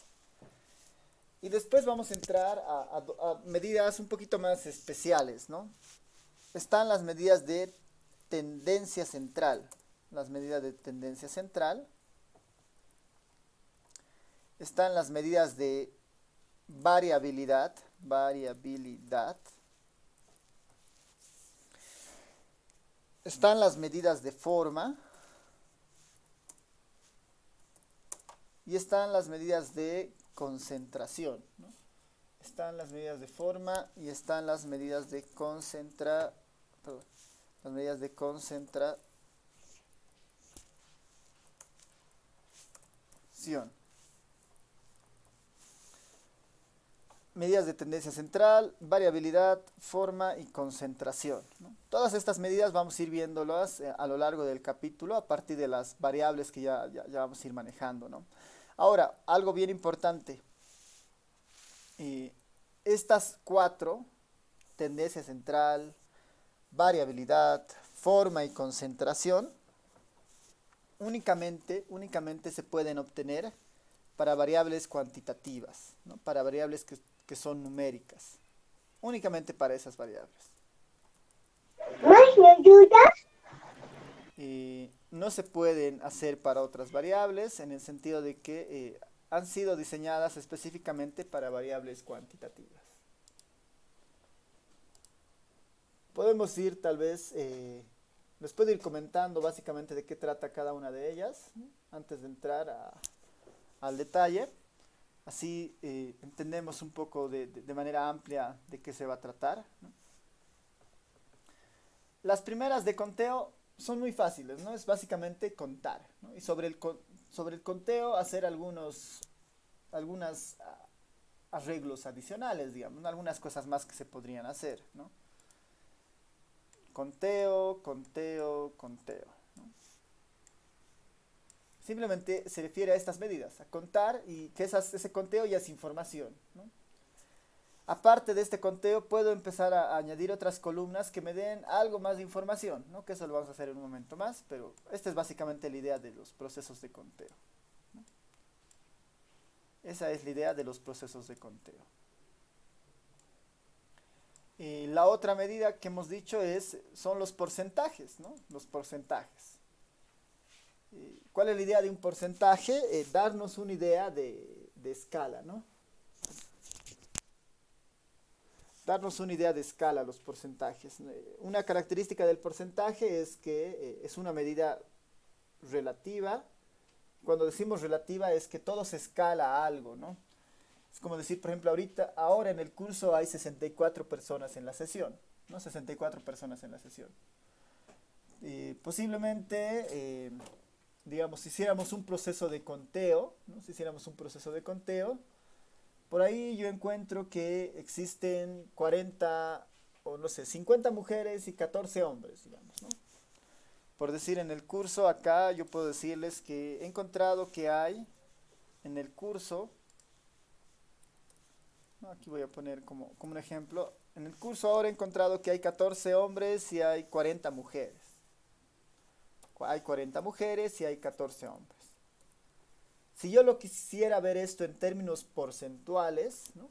Y después vamos a entrar a medidas un poquito más especiales, ¿no? Están las medidas de tendencia central. Las medidas de tendencia central. Están las medidas de variabilidad. Variabilidad. Están las medidas de forma. Y están las medidas de concentración, ¿no? Están las medidas de forma y están las medidas de las medidas de concentración. Medidas de tendencia central, variabilidad, forma y concentración, ¿no? Todas estas medidas vamos a ir viéndolas a lo largo del capítulo a partir de las variables que ya vamos a ir manejando, ¿no? Ahora, algo bien importante. Estas cuatro, tendencia central, variabilidad, forma y concentración, únicamente se pueden obtener para variables cuantitativas, ¿no? Para variables que son numéricas. Únicamente para esas variables. ¿Me ayudas? No se pueden hacer para otras variables en el sentido de que han sido diseñadas específicamente para variables cuantitativas. Podemos ir tal vez, les puedo ir comentando básicamente de qué trata cada una de ellas, ¿no? Antes de entrar al detalle. Así entendemos un poco de manera amplia de qué se va a tratar, ¿no? Las primeras de conteo son muy fáciles, ¿no? Es básicamente contar, ¿no? Y sobre el conteo hacer algunos arreglos adicionales, digamos, ¿no? Algunas cosas más que se podrían hacer, ¿no? Conteo, ¿no? Simplemente se refiere a estas medidas, a contar y que ese conteo ya es información, ¿no? Aparte de este conteo, puedo empezar a añadir otras columnas que me den algo más de información, ¿no? Que eso lo vamos a hacer en un momento más, pero esta es básicamente la idea de los procesos de conteo, ¿no? Esa es la idea de los procesos de conteo. Y la otra medida que hemos dicho son los porcentajes, ¿no? Los porcentajes. ¿Cuál es la idea de un porcentaje? Darnos una idea de escala, ¿no? Darnos una idea de escala, los porcentajes. Una característica del porcentaje es que es una medida relativa. Cuando decimos relativa es que todo se escala a algo, ¿no? Es como decir, por ejemplo, ahora en el curso hay 64 personas en la sesión, ¿no? 64 personas en la sesión. Posiblemente, digamos, si hiciéramos un proceso de conteo, ¿no? Si hiciéramos un proceso de conteo, por ahí yo encuentro que existen 40 o no sé, 50 mujeres y 14 hombres, digamos, ¿no? Por decir, en el curso acá yo puedo decirles que he encontrado que hay en el curso, ¿no? Aquí voy a poner como un ejemplo, en el curso ahora he encontrado que hay 14 hombres y hay 40 mujeres. Hay 40 mujeres y hay 14 hombres. Si yo lo quisiera ver esto en términos porcentuales, ¿no?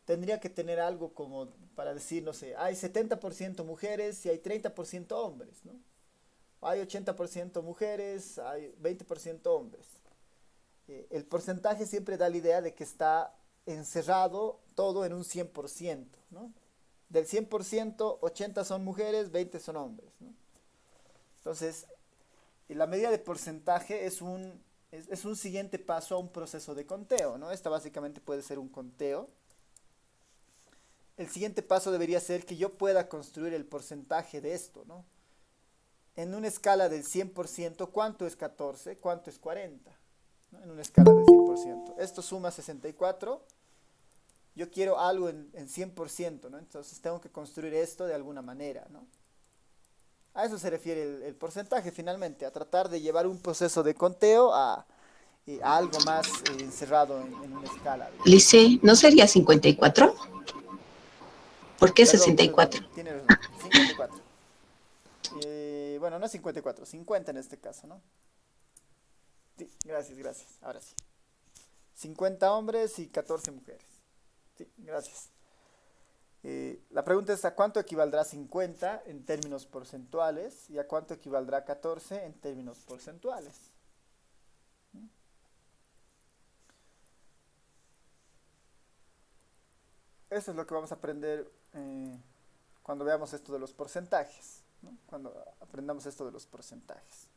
Tendría que tener algo como para decir, no sé, hay 70% mujeres y hay 30% hombres, ¿no? Hay 80% mujeres, hay 20% hombres. El porcentaje siempre da la idea de que está encerrado todo en un 100%, ¿no? Del 100%, 80 son mujeres, 20 son hombres, ¿no? Entonces, la medida de porcentaje es un siguiente paso a un proceso de conteo, ¿no? Esta básicamente puede ser un conteo. El siguiente paso debería ser que yo pueda construir el porcentaje de esto, ¿no? En una escala del 100%, ¿cuánto es 14? ¿Cuánto es 40? ¿No? En una escala del 100%. Esto suma 64. Yo quiero algo en 100%, ¿no? Entonces tengo que construir esto de alguna manera, ¿no? A eso se refiere el porcentaje finalmente, a tratar de llevar un proceso de conteo a algo más encerrado en una escala, digamos. Lice, ¿no sería 54? ¿Por qué Perdón, 64? tiene razón, 54. Bueno, no 54, 50 en este caso, ¿no? Sí, gracias, gracias. Ahora sí. 50 hombres y 14 mujeres. Sí, gracias. La pregunta es: ¿a cuánto equivaldrá 50 en términos porcentuales y a cuánto equivaldrá 14 en términos porcentuales? Eso es lo que vamos a aprender cuando veamos esto de los porcentajes, ¿no? Cuando aprendamos esto de los porcentajes.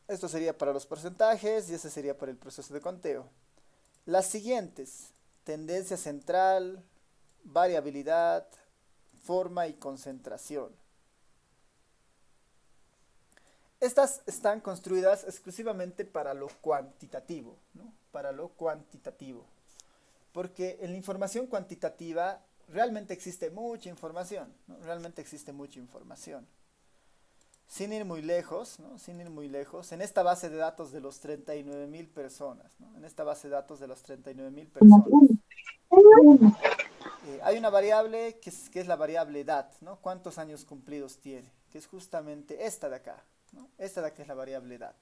Esto sería para los porcentajes y ese sería para el proceso de conteo. Las siguientes: tendencia central, variabilidad, forma y concentración. Estas están construidas exclusivamente para lo cuantitativo, ¿no? Para lo cuantitativo. Porque en la información cuantitativa realmente existe mucha información, ¿no? Realmente existe mucha información. Sin ir muy lejos, ¿no? Sin ir muy lejos, en esta base de datos de los 39.000 personas, ¿no? En esta base de datos de las 39.000 personas, hay una variable que es la variable edad, ¿no? ¿Cuántos años cumplidos tiene? Que es justamente esta de acá, ¿no? Esta de acá es la variable edad.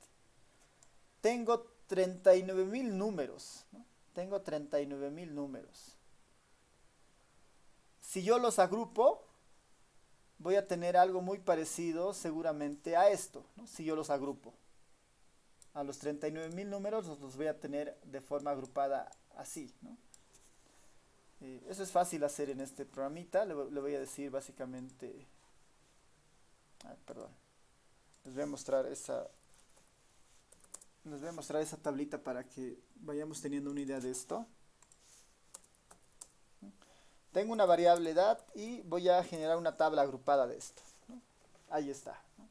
Tengo 39.000 números, ¿no? Tengo 39.000 números. Si yo los agrupo, voy a tener algo muy parecido seguramente a esto, ¿no? Si yo los agrupo. A los 39.000 números los voy a tener de forma agrupada así, ¿no? Eso es fácil hacer en este programita. Le voy a decir básicamente... perdón. Les voy a mostrar esa tablita para que vayamos teniendo una idea de esto. Tengo una variable edad y voy a generar una tabla agrupada de esto, ¿no? Ahí está, ¿no?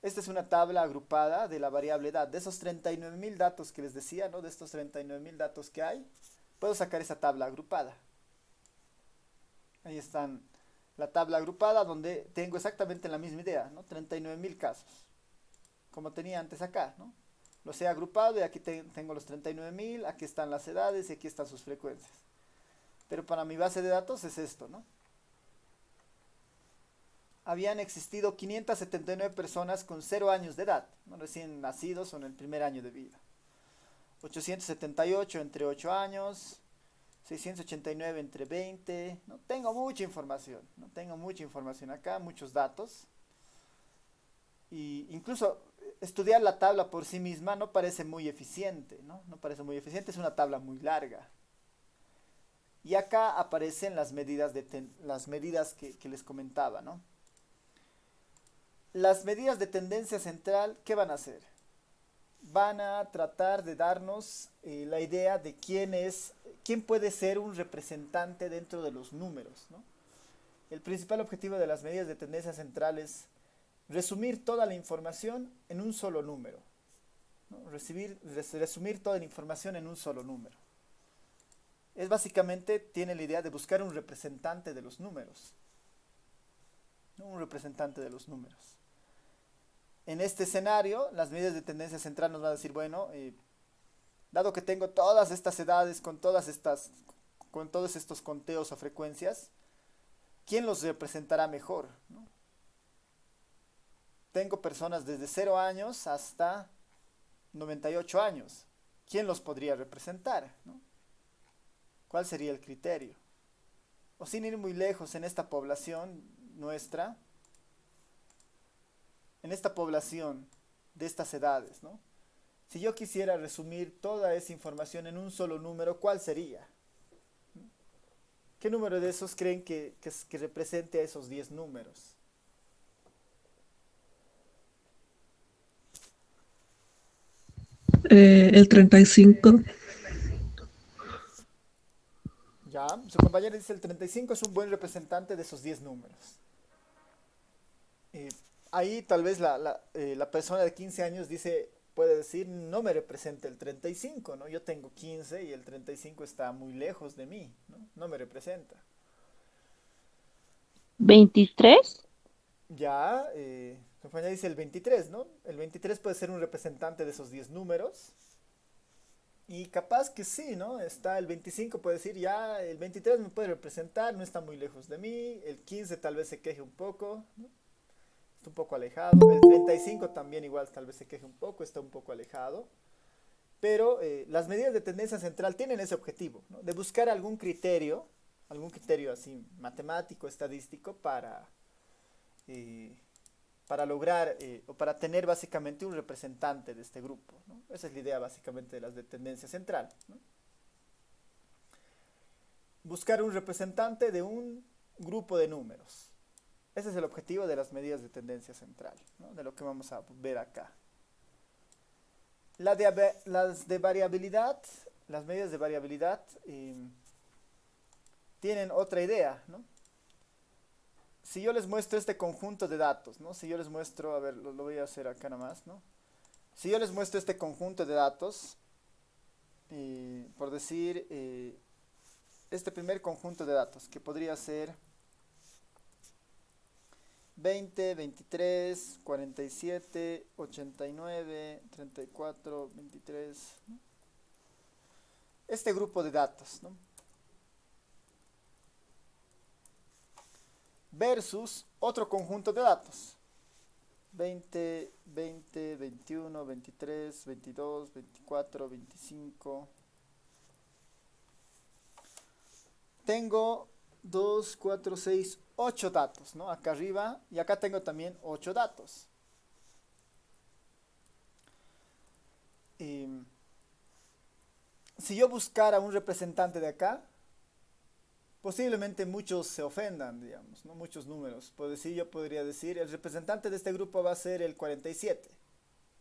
Esta es una tabla agrupada de la variable edad. De esos 39.000 datos que les decía, ¿no? De estos 39.000 datos que hay, puedo sacar esa tabla agrupada. Ahí están la tabla agrupada donde tengo exactamente la misma idea, ¿no? 39.000 casos, como tenía antes acá, ¿no? Los he agrupado y aquí tengo los 39.000, aquí están las edades y aquí están sus frecuencias. Pero para mi base de datos es esto, ¿no? Habían existido 579 personas con 0 años de edad, ¿no? Recién nacidos o en el primer año de vida. 878 entre 8 años, 689 entre 20, ¿no? Tengo mucha información, ¿no? Tengo mucha información acá, muchos datos. Y incluso estudiar la tabla por sí misma no parece muy eficiente, ¿no? No parece muy eficiente, es una tabla muy larga. Y acá aparecen las medidas, que les comentaba, ¿no? Las medidas de tendencia central, ¿qué van a hacer? Van a tratar de darnos la idea de quién puede ser un representante dentro de los números, ¿no? El principal objetivo de las medidas de tendencia central es resumir toda la información en un solo número, ¿no? Resumir toda la información en un solo número. Es básicamente, tiene la idea de buscar un representante de los números, ¿no? Un representante de los números. En este escenario, las medidas de tendencia central nos van a decir, bueno, dado que tengo todas estas edades con todos estos conteos o frecuencias, ¿quién los representará mejor, ¿no? Tengo personas desde 0 años hasta 98 años. ¿Quién los podría representar, ¿no? ¿Cuál sería el criterio? O sin ir muy lejos, en esta población nuestra, en esta población de estas edades, ¿no? Si yo quisiera resumir toda esa información en un solo número, ¿cuál sería? ¿Qué número de esos creen que represente a esos 10 números? El 35. Ya, su compañero dice el 35 es un buen representante de esos 10 números. Ahí tal vez la persona de 15 años puede decir, no me representa el 35, ¿no? Yo tengo 15 y el 35 está muy lejos de mí, ¿no? No me representa. 23. Ya, su compañero dice el 23, ¿no? El 23 puede ser un representante de esos 10 números. Y capaz que sí, ¿no? Está el 25, puede decir, ya, el 23 me puede representar, no está muy lejos de mí, el 15 tal vez se queje un poco, ¿no? Está un poco alejado, el 35 también igual tal vez se queje un poco, está un poco alejado, pero las medidas de tendencia central tienen ese objetivo, ¿no? De buscar algún criterio así matemático, estadístico eh, para lograr o para tener básicamente un representante de este grupo, ¿no? Esa es la idea básicamente de las de tendencia central, ¿no? Buscar un representante de un grupo de números. Ese es el objetivo de las medidas de tendencia central, ¿no? De lo que vamos a ver acá. Las de variabilidad, las medidas de variabilidad tienen otra idea, ¿no? Si yo les muestro este conjunto de datos, ¿no? Si yo les muestro, a ver, lo voy a hacer acá nomás, ¿no? Si yo les muestro este conjunto de datos, por decir, este primer conjunto de datos, que podría ser 20, 23, 47, 89, 34, 23, ¿no? Este grupo de datos, ¿no? Versus otro conjunto de datos. 20, 20, 21, 23, 22, 24, 25. Tengo 2, 4, 6, 8 datos, ¿no? Acá arriba y acá tengo también 8 datos. Si yo buscara un representante de acá, posiblemente muchos se ofendan, digamos, ¿no? Muchos números. Yo podría decir, el representante de este grupo va a ser el 47,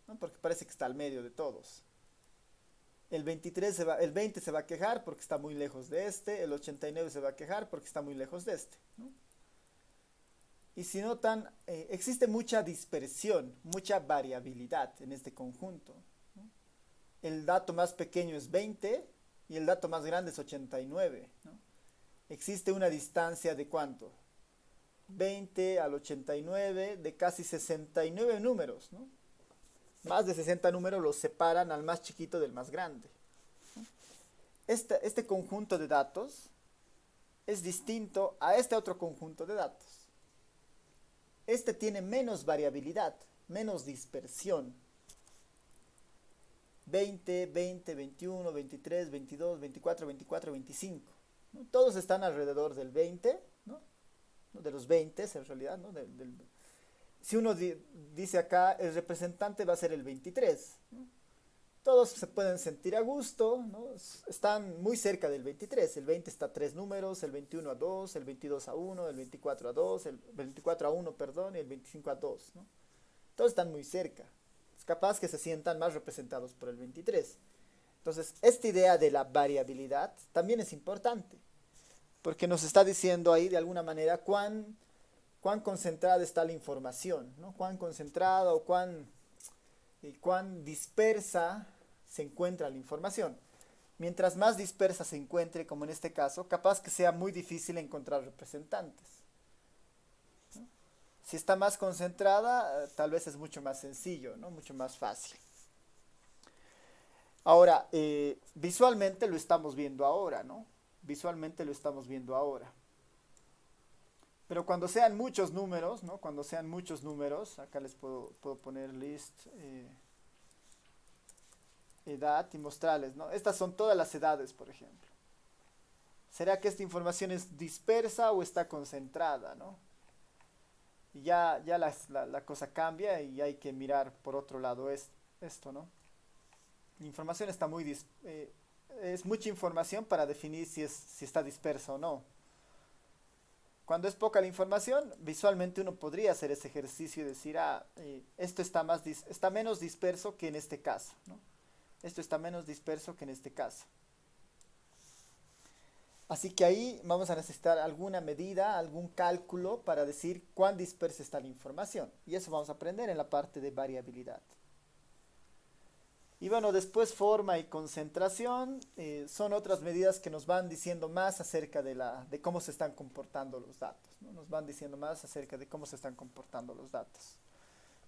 ¿no? Porque parece que está al medio de todos. El 20 se va a quejar porque está muy lejos de este, el 89 se va a quejar porque está muy lejos de este, ¿no? Y si notan, existe mucha dispersión, mucha variabilidad en este conjunto, ¿no? El dato más pequeño es 20 y el dato más grande es 89, ¿no? Existe una distancia de ¿cuánto? 20 al 89 de casi 69 números, ¿no? Más de 60 números los separan al más chiquito del más grande. Este conjunto de datos es distinto a este otro conjunto de datos. Este tiene menos variabilidad, menos dispersión. 20, 20, 21, 23, 22, 24, 24, 25. ¿No? Todos están alrededor del 20, ¿no? De los 20 en realidad, ¿no? Si uno dice acá, el representante va a ser el 23, ¿no? Todos se pueden sentir a gusto, ¿no? Están muy cerca del 23, el 20 está a 3 números, el 21 a 2, el 22 a 1, el 24 a 2, el 24 a 1, perdón, y el 25 a 2, ¿no? Todos están muy cerca, es capaz que se sientan más representados por el 23. Entonces, esta idea de la variabilidad también es importante, porque nos está diciendo ahí de alguna manera cuán concentrada está la información, ¿no? Cuán concentrada o cuán dispersa se encuentra la información. Mientras más dispersa se encuentre, como en este caso, capaz que sea muy difícil encontrar representantes, ¿no? Si está más concentrada, tal vez es mucho más sencillo, ¿no? Mucho más fácil. Ahora, visualmente lo estamos viendo ahora, ¿no? Visualmente lo estamos viendo ahora. Pero cuando sean muchos números, ¿no? Cuando sean muchos números, acá les puedo poner list, edad y mostrarles, ¿no? Estas son todas las edades, por ejemplo. ¿Será que esta información es dispersa o está concentrada, ¿no? Y ya la cosa cambia y hay que mirar por otro lado esto, ¿no? La información está es mucha información para definir si está dispersa o no. Cuando es poca la información, visualmente uno podría hacer ese ejercicio y decir, esto está menos disperso que en este caso, ¿no? Esto está menos disperso que en este caso. Así que ahí vamos a necesitar alguna medida, algún cálculo para decir cuán dispersa está la información. Y eso vamos a aprender en la parte de variabilidad. Y bueno, después forma y concentración son otras medidas que nos van diciendo más acerca de cómo se están comportando los datos, ¿no? Nos van diciendo más acerca de cómo se están comportando los datos.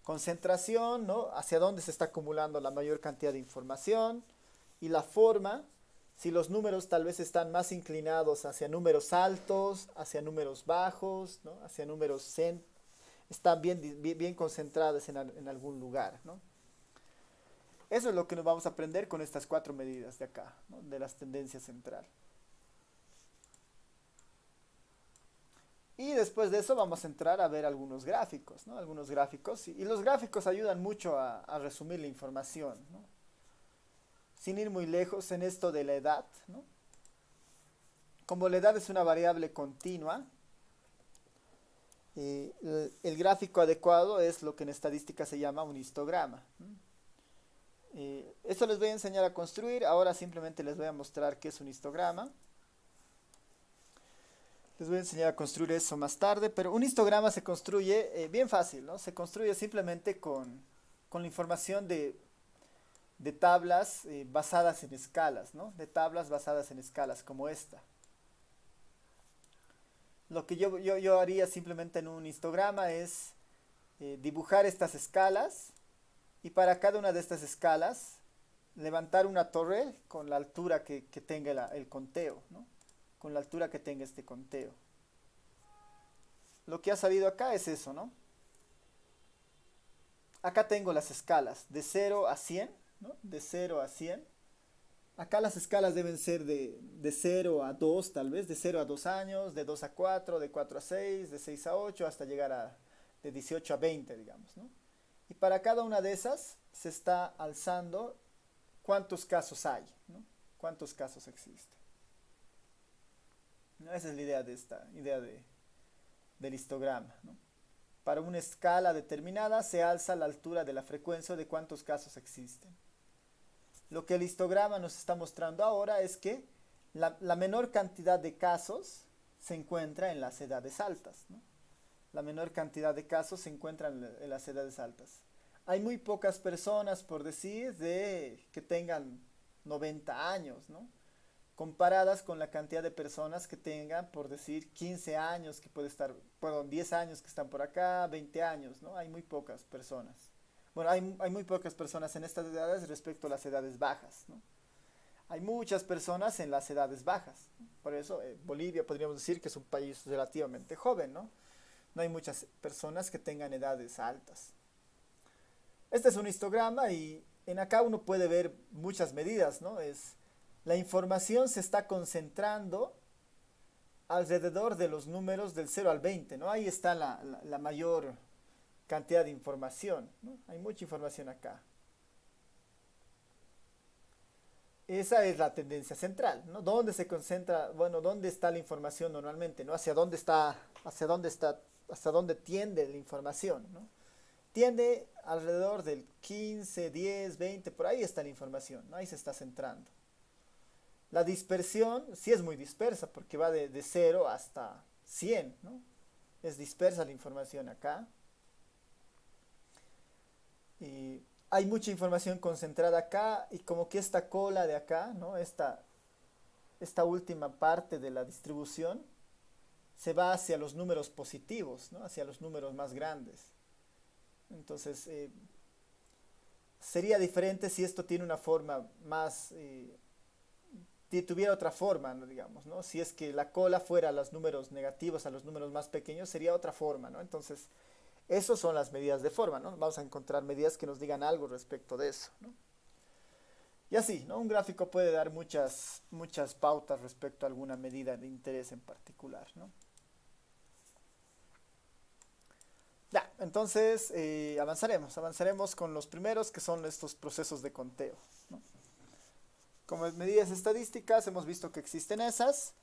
Concentración, ¿no? Hacia dónde se está acumulando la mayor cantidad de información. y la forma, si los números tal vez están más inclinados hacia números altos, hacia números bajos, ¿no? Hacia números están bien concentradas en algún lugar, ¿no? Eso es lo que nos vamos a aprender con estas 4 medidas de acá, ¿no? De las tendencias central. Y después de eso vamos a entrar a ver algunos gráficos, ¿no? Algunos gráficos. Y los gráficos ayudan mucho a resumir la información, ¿no? Sin ir muy lejos en esto de la edad, ¿no? Como la edad es una variable continua, el gráfico adecuado es lo que en estadística se llama un histograma, ¿no? Esto les voy a enseñar a construir. Ahora simplemente les voy a mostrar qué es un histograma. Les voy a enseñar a construir eso más tarde, pero un histograma se construye bien fácil, ¿no? Se construye simplemente con la información de tablas basadas en escalas, ¿no? De tablas basadas en escalas como esta. Lo que yo haría simplemente en un histograma es dibujar estas escalas y para cada una de estas escalas levantar una torre con la altura que tenga el conteo, ¿no? Con la altura que tenga este conteo. Lo que ha salido acá es eso, ¿no? Acá tengo las escalas de 0 a 100, ¿no? De 0 a 100. Acá las escalas deben ser de 0 a 2 tal vez, de 0 a 2 años, de 2 a 4, de 4 a 6, de 6 a 8, hasta llegar de 18 a 20, digamos, ¿no? Y para cada una de esas se está alzando cuántos casos hay, ¿no? Cuántos casos existen. Esa es la idea de esta idea del histograma, ¿no? Para una escala determinada se alza la altura de la frecuencia de cuántos casos existen. Lo que el histograma nos está mostrando ahora es que la menor cantidad de casos se encuentra en las edades altas, ¿no? La menor cantidad de casos se encuentra en las edades altas. Hay muy pocas personas, por decir, que tengan 90 años, ¿no? Comparadas con la cantidad de personas que tengan, por decir, 15 años, que puede estar, perdón, 10 años que están por acá, 20 años, ¿no? Hay muy pocas personas. Bueno, hay muy pocas personas en estas edades respecto a las edades bajas, ¿no? Hay muchas personas en las edades bajas, ¿no? Por eso Bolivia podríamos decir que es un país relativamente joven, ¿no? No hay muchas personas que tengan edades altas. Este es un histograma y en acá uno puede ver muchas medidas, ¿no? La información se está concentrando alrededor de los números del 0 al 20, ¿no? Ahí está la mayor cantidad de información, ¿no? Hay mucha información acá. Esa es la tendencia central, ¿no? ¿Dónde se concentra? Bueno, ¿dónde está la información normalmente, ¿no? Hacia dónde tiende la información, ¿no? Tiende alrededor del 15, 10, 20, por ahí está la información, ¿no? Ahí se está centrando. La dispersión sí es muy dispersa porque va de 0 hasta 100, ¿no? Es dispersa la información acá. Y hay mucha información concentrada acá y como que esta cola de acá, ¿no? Esta última parte de la distribución se va hacia los números positivos, ¿no? Hacia los números más grandes. Entonces, sería diferente si esto tiene una forma más, tuviera otra forma, ¿no? Digamos, ¿no? Si es que la cola fuera a los números negativos, a los números más pequeños, sería otra forma, ¿no? Entonces, esas son las medidas de forma, ¿no? Vamos a encontrar medidas que nos digan algo respecto de eso, ¿no? Y así, ¿no? Un gráfico puede dar muchas pautas respecto a alguna medida de interés en particular, ¿no? Ya, entonces avanzaremos con los primeros que son estos procesos de conteo, ¿no? Como medidas estadísticas hemos visto que existen esas.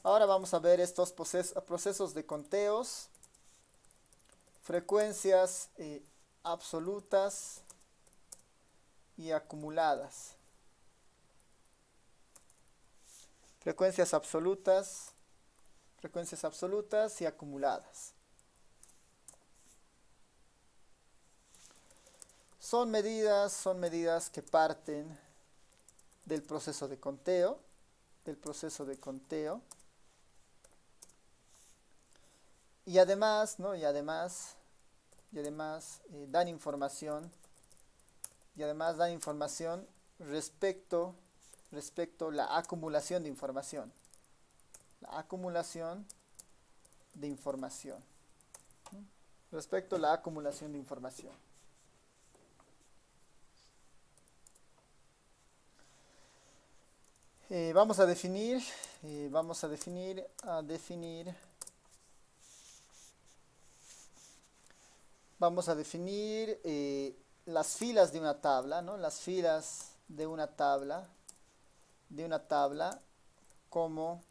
Ahora vamos a ver estos procesos de conteos, frecuencias absolutas y acumuladas. Frecuencias absolutas y acumuladas. Son medidas que parten del proceso de conteo, y además, ¿no? dan información respecto respecto a la acumulación de información. La acumulación de información. Respecto a la acumulación de información. Vamos a definir las filas de una tabla, ¿no? Las filas de una tabla como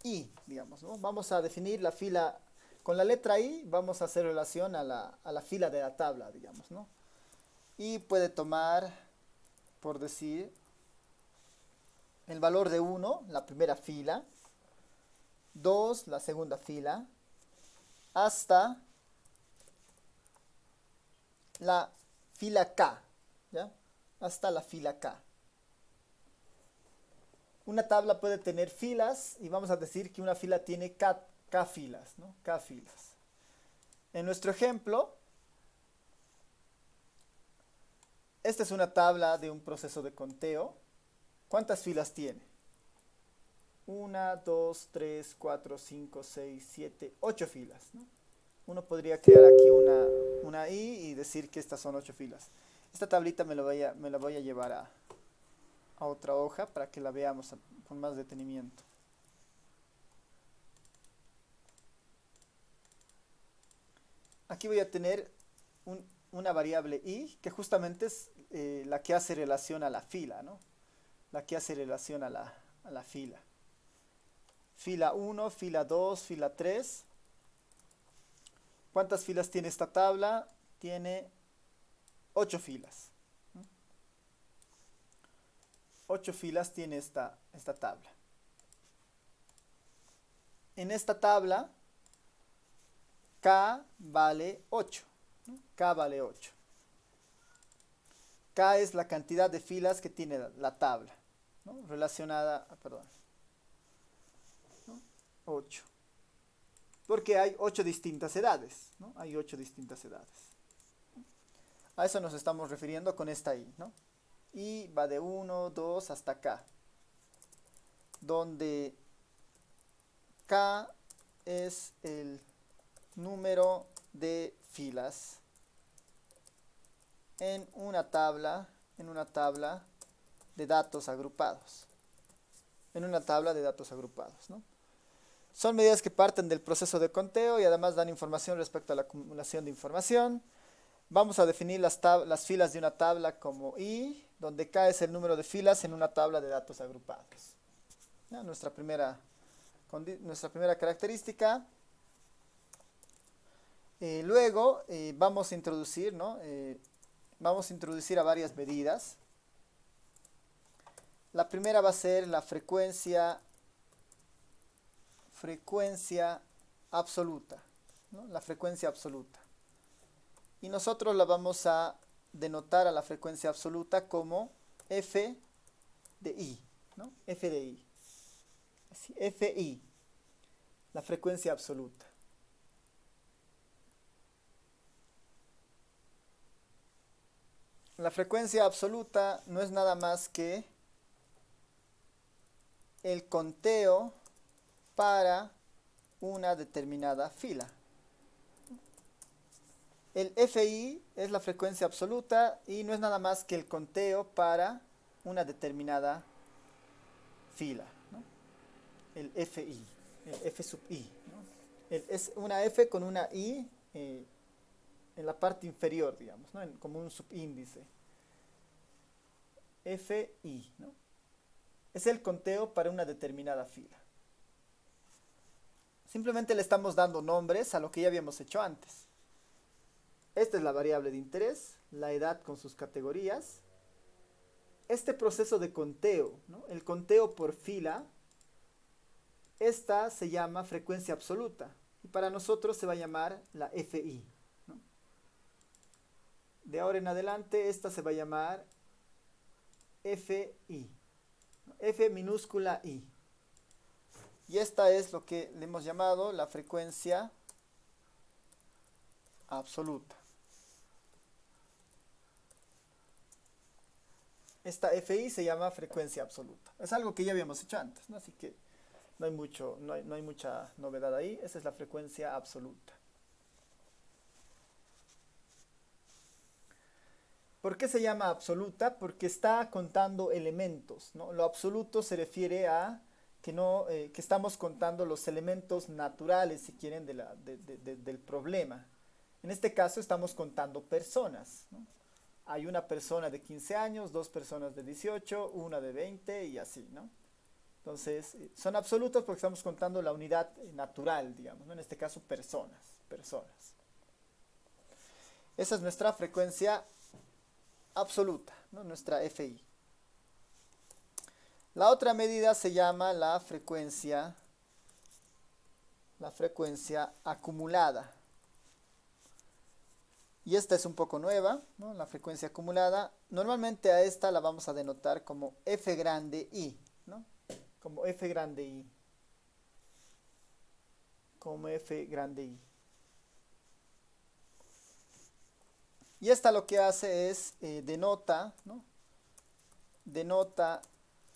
I, digamos, ¿no? Vamos a definir la fila, con la letra I vamos a hacer relación a la fila de la tabla, digamos, ¿no? Y puede tomar, por decir, el valor de 1, la primera fila, 2, la segunda fila, hasta la fila K, ¿ya? Hasta la fila K. Una tabla puede tener filas y vamos a decir que una fila tiene K filas, ¿no? K filas. En nuestro ejemplo, esta es una tabla de un proceso de conteo. ¿Cuántas filas tiene? 1, 2, 3, 4, 5, 6, 7, 8 filas, ¿no? Uno podría crear aquí una I y decir que estas son 8 filas. Esta tablita me la voy a llevar a otra hoja para que la veamos con más detenimiento. Aquí voy a tener una variable I que justamente es la que hace relación a la fila, ¿no? La que hace relación a la fila. Fila 1, fila 2, fila 3. ¿Cuántas filas tiene esta tabla? Tiene 8 filas. 8 filas tiene esta tabla. En esta tabla, K vale 8. ¿No? K vale 8. K es la cantidad de filas que tiene la tabla, ¿no? Relacionada, perdón, ¿no? 8. Porque hay 8 distintas edades, ¿no? Hay 8 distintas edades. A eso nos estamos refiriendo con esta I, ¿no? Y va de 1, 2 hasta K, donde K es el número de filas en una tabla de datos agrupados. ¿No? Son medidas que parten del proceso de conteo y además dan información respecto a la acumulación de información. Vamos a definir las filas de una tabla como I, donde K es el número de filas en una tabla de datos agrupados. ¿Ya? Nuestra primera característica. Luego vamos a introducir, ¿no? Vamos a introducir a varias medidas. La primera va a ser la frecuencia absoluta, ¿no? La frecuencia absoluta. Y nosotros la vamos a denotar a la frecuencia absoluta como F de I, ¿no? F de I. Así, Fi, la frecuencia absoluta. La frecuencia absoluta no es nada más que el conteo para una determinada fila. El Fi es la frecuencia absoluta y no es nada más que el conteo para una determinada fila, ¿no? El Fi, el F sub I, ¿no? Es una F con una I en la parte inferior, digamos, ¿no? Como un subíndice. Fi, ¿no? Es el conteo para una determinada fila. Simplemente le estamos dando nombres a lo que ya habíamos hecho antes. Esta es la variable de interés, la edad con sus categorías. Este proceso de conteo, ¿no? El conteo por fila, esta se llama frecuencia absoluta. Y para nosotros se va a llamar la Fi, ¿no? De ahora en adelante, esta se va a llamar Fi, ¿no? F minúscula I. Y esta es lo que le hemos llamado la frecuencia absoluta. Esta FI se llama frecuencia absoluta. Es algo que ya habíamos hecho antes, ¿no? Así que no hay mucha novedad ahí. Esa es la frecuencia absoluta. ¿Por qué se llama absoluta? Porque está contando elementos, ¿no? Lo absoluto se refiere a que, que estamos contando los elementos naturales, si quieren, del problema. En este caso estamos contando personas, ¿no? Hay una persona de 15 años, dos personas de 18, una de 20 y así, ¿no? Entonces, son absolutos porque estamos contando la unidad natural, digamos, ¿no? En este caso, personas. Esa es nuestra frecuencia absoluta, ¿no? Nuestra FI. La otra medida se llama la frecuencia acumulada. Y esta es un poco nueva, ¿no? La frecuencia acumulada. Normalmente a esta la vamos a denotar como F grande I, ¿no? Como F grande I. Como F grande I. Y esta lo que hace es denota, ¿no? Denota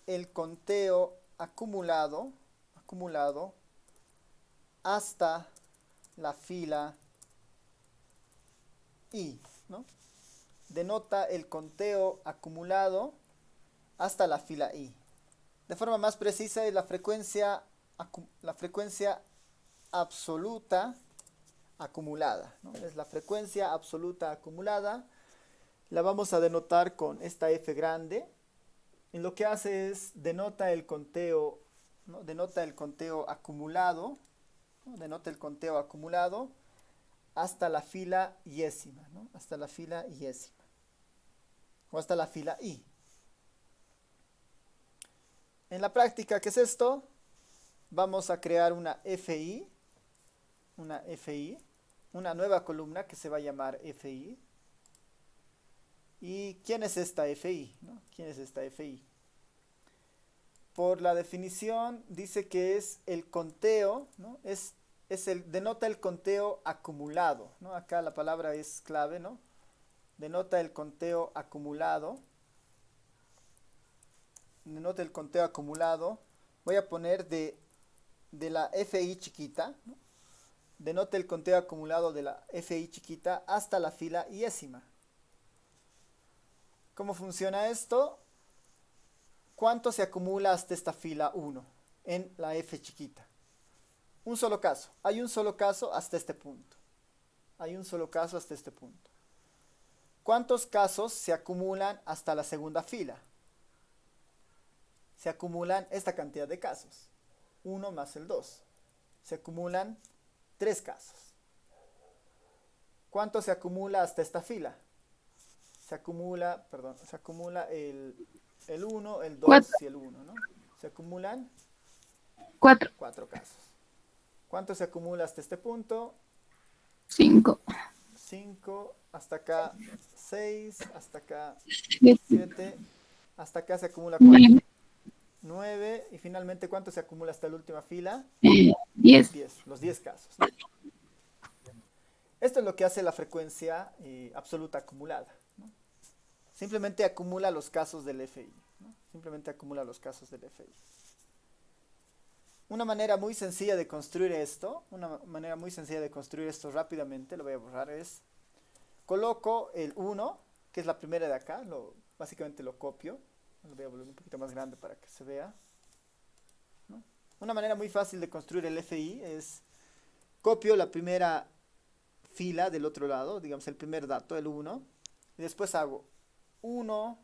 el conteo acumulado hasta la fila I, ¿no? Denota el conteo acumulado hasta la fila I. De forma más precisa es la frecuencia absoluta acumulada, ¿no? Es la frecuencia absoluta acumulada. La vamos a denotar con esta F grande. Y lo que hace es denota el conteo, ¿no? Denota el conteo acumulado, ¿no? Denota el conteo acumulado hasta la fila iésima, ¿no? Hasta la fila iésima. O hasta la fila I. En la práctica, ¿qué es esto? Vamos a crear una FI, una nueva columna que se va a llamar FI. ¿Y quién es esta FI? ¿No? ¿Quién es esta FI? Por la definición dice que es el conteo, ¿no? Denota el conteo acumulado, ¿no? Acá la palabra es clave, ¿no? Denota el conteo acumulado. Denota el conteo acumulado. Voy a poner de la FI chiquita, ¿no? Denota el conteo acumulado de la FI chiquita hasta la fila iésima. ¿Cómo funciona esto? ¿Cuánto se acumula hasta esta fila 1 en la F chiquita? Un solo caso. Hay un solo caso hasta este punto. Hay un solo caso hasta este punto. ¿Cuántos casos se acumulan hasta la segunda fila? Se acumulan esta cantidad de casos. 1 más el 2. Se acumulan 3 casos. ¿Cuánto se acumula hasta esta fila? Se acumula el 1, el 2 Cuatro. y el 1, ¿no? Se acumulan 4. 4 casos. ¿Cuánto se acumula hasta este punto? 5. 5, hasta acá 6, hasta acá 7. 7, hasta acá se acumula 4. 9, y finalmente ¿cuánto se acumula hasta la última fila? 10. 10, los 10 casos, ¿no? Esto es lo que hace la frecuencia absoluta acumulada, ¿no? Simplemente acumula los casos del FI, ¿no? Simplemente acumula los casos del FI. Una manera muy sencilla de construir esto, rápidamente, lo voy a borrar, es coloco el 1, que es la primera de acá, básicamente lo copio. Lo voy a volver un poquito más grande para que se vea, ¿no? Una manera muy fácil de construir el FI es copio la primera fila del otro lado, digamos el primer dato, el 1, y después hago 1,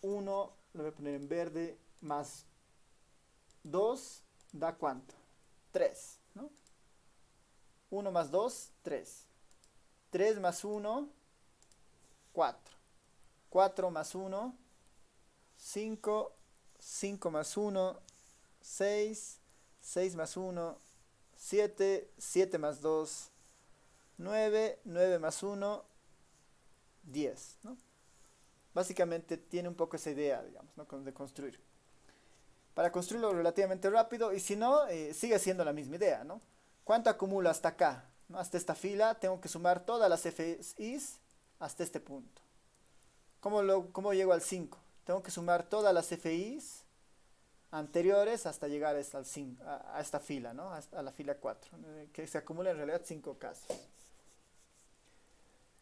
lo voy a poner en verde, más 2, da ¿cuánto? 3, ¿no? 1 más 2, 3. 3 más 1, 4. 4 más 1, 5. 5 más 1, 6. 6 más 1, 7. 7 más 2, 9. 9 más 1, 10, ¿no? Básicamente tiene un poco esa idea, digamos, ¿no? De construir. Para construirlo relativamente rápido, y si no, sigue siendo la misma idea, ¿no? ¿Cuánto acumulo hasta acá? ¿No? Hasta esta fila tengo que sumar todas las FIs hasta este punto. ¿Cómo llego al 5? Tengo que sumar todas las FIs anteriores hasta llegar al 5, a esta fila, ¿no? A la fila 4, que se acumula en realidad 5 casos.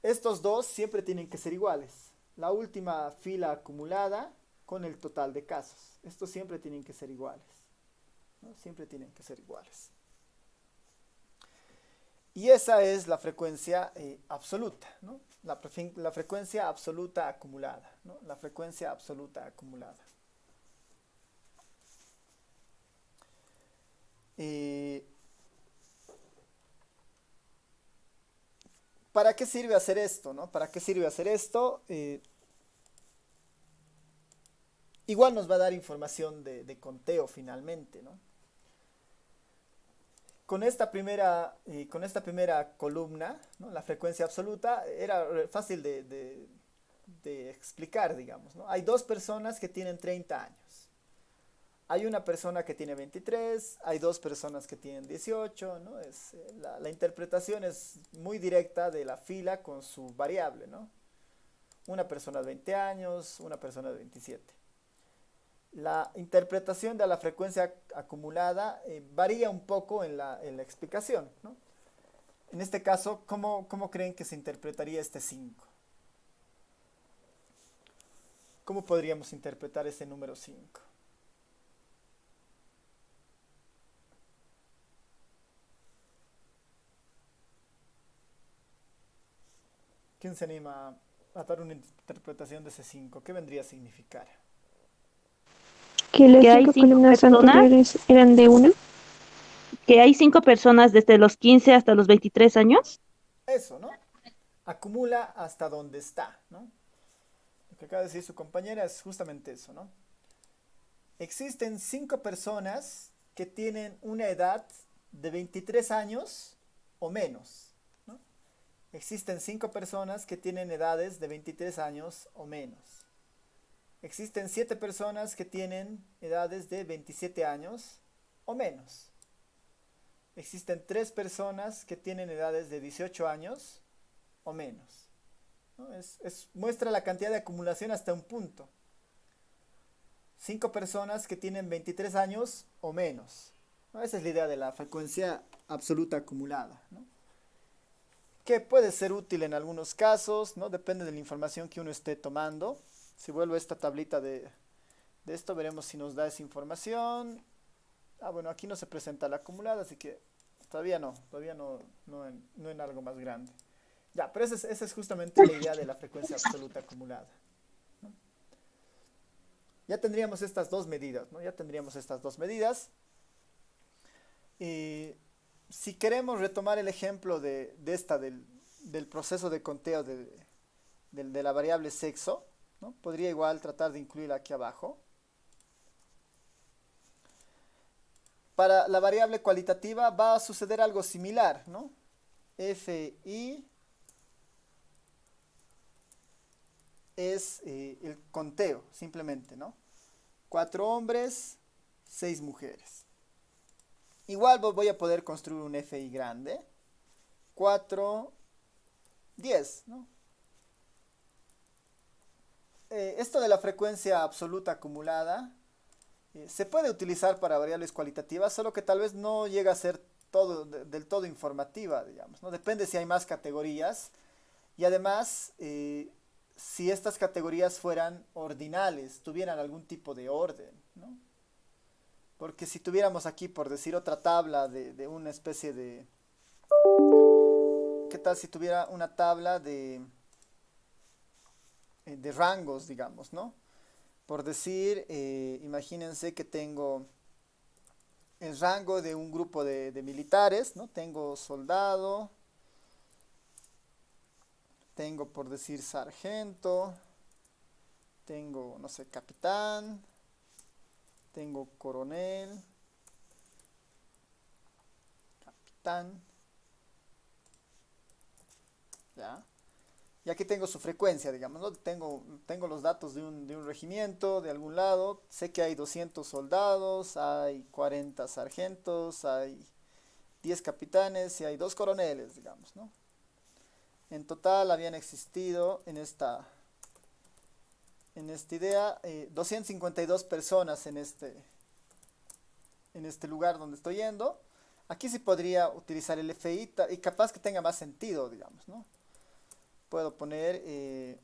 Estos dos siempre tienen que ser iguales. La última fila acumulada con el total de casos. Estos siempre tienen que ser iguales, ¿no? Siempre tienen que ser iguales. Y esa es la frecuencia absoluta, ¿no? La frecuencia absoluta acumulada, ¿no? La frecuencia absoluta acumulada. ¿Para qué sirve hacer esto, no? ¿Para qué sirve hacer esto? Igual nos va a dar información de conteo finalmente, ¿no? Con esta primera columna, ¿no? La frecuencia absoluta, era fácil de explicar, digamos, ¿no? Hay dos personas que tienen 30 años. Hay una persona que tiene 23, hay dos personas que tienen 18, ¿no? La interpretación es muy directa de la fila con su variable, ¿no? Una persona de 20 años, una persona de 27. La interpretación de la frecuencia acumulada varía un poco en la explicación, ¿no? En este caso, ¿cómo creen que se interpretaría este 5? ¿Cómo podríamos interpretar ese número 5? ¿Quién se anima a dar una interpretación de ese 5? ¿Qué vendría a significar? Que las Que hay 5 cinco columnas personas, anteriores eran de una. que hay 5 personas desde los 15 hasta los 23 años. Eso, ¿no? Acumula hasta donde está, ¿no? Lo que acaba de decir su compañera es justamente eso, ¿no? Existen 5 personas que tienen una edad de 23 años o menos. Existen 5 personas que tienen edades de 23 años o menos. Existen 7 personas que tienen edades de 27 años o menos. Existen 3 personas que tienen edades de 18 años o menos, ¿no? Muestra la cantidad de acumulación hasta un punto. 5 personas que tienen 23 años o menos, ¿no? Esa es la idea de la frecuencia absoluta acumulada, ¿no? Que puede ser útil en algunos casos, ¿no? Depende de la información que uno esté tomando. Si vuelvo a esta tablita de esto, veremos si nos da esa información. Bueno, aquí no se presenta la acumulada, así que todavía no en algo más grande. Ya, pero esa es justamente la idea de la frecuencia absoluta acumulada, ¿no? Ya tendríamos estas dos medidas, ¿no? Ya tendríamos estas dos medidas. Si queremos retomar el ejemplo del proceso de conteo de la variable sexo, ¿no? Podría igual tratar de incluirla aquí abajo. Para la variable cualitativa va a suceder algo similar, ¿no? FI es el conteo, simplemente, ¿no? 4 hombres, 6 mujeres. Igual voy a poder construir un FI grande. 4, 10, ¿no? Esto de la frecuencia absoluta acumulada se puede utilizar para variables cualitativas, solo que tal vez no llega a ser del todo informativa, digamos, ¿no? Depende si hay más categorías y además si estas categorías fueran ordinales, tuvieran algún tipo de orden, ¿no? Porque si tuviéramos aquí, por decir, otra tabla de una especie de... ¿Qué tal si tuviera una tabla de rangos, digamos, ¿no? Por decir, imagínense que tengo el rango de un grupo de militares, ¿no? Tengo soldado, tengo, por decir, sargento, tengo, no sé, capitán, tengo coronel, capitán, ¿ya? Y aquí tengo su frecuencia, digamos, ¿no? Tengo los datos de un regimiento de algún lado, sé que hay 200 soldados, hay 40 sargentos, hay 10 capitanes y hay 2 coroneles, digamos, ¿no? En total habían existido en esta en esta idea, 252 personas en este lugar donde estoy yendo. Aquí sí podría utilizar el FI y capaz que tenga más sentido, digamos, ¿no? Puedo poner,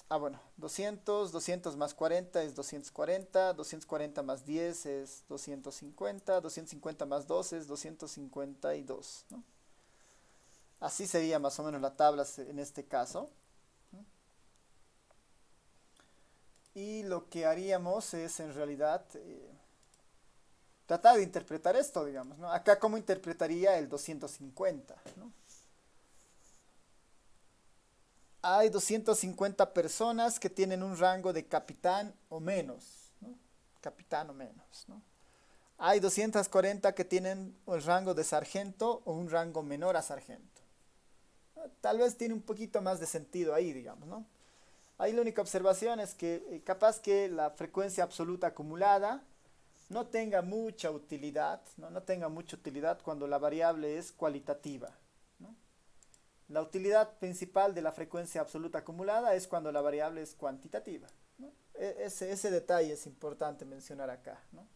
bueno, 200 más 40 es 240, 240 más 10 es 250, 250 más 2 es 252, ¿no? Así sería más o menos la tabla en este caso. Y lo que haríamos es en realidad tratar de interpretar esto, digamos, ¿no? Acá, ¿cómo interpretaría el 250, ¿no? Hay 250 personas que tienen un rango de capitán o menos, ¿no? Capitán o menos, ¿no? Hay 240 que tienen el rango de sargento o un rango menor a sargento. Tal vez tiene un poquito más de sentido ahí, digamos, ¿no? Ahí la única observación es que capaz que la frecuencia absoluta acumulada no tenga mucha utilidad, ¿no? No tenga mucha utilidad cuando la variable es cualitativa, ¿no? La utilidad principal de la frecuencia absoluta acumulada es cuando la variable es cuantitativa, ¿no? Ese detalle es importante mencionar acá, ¿no?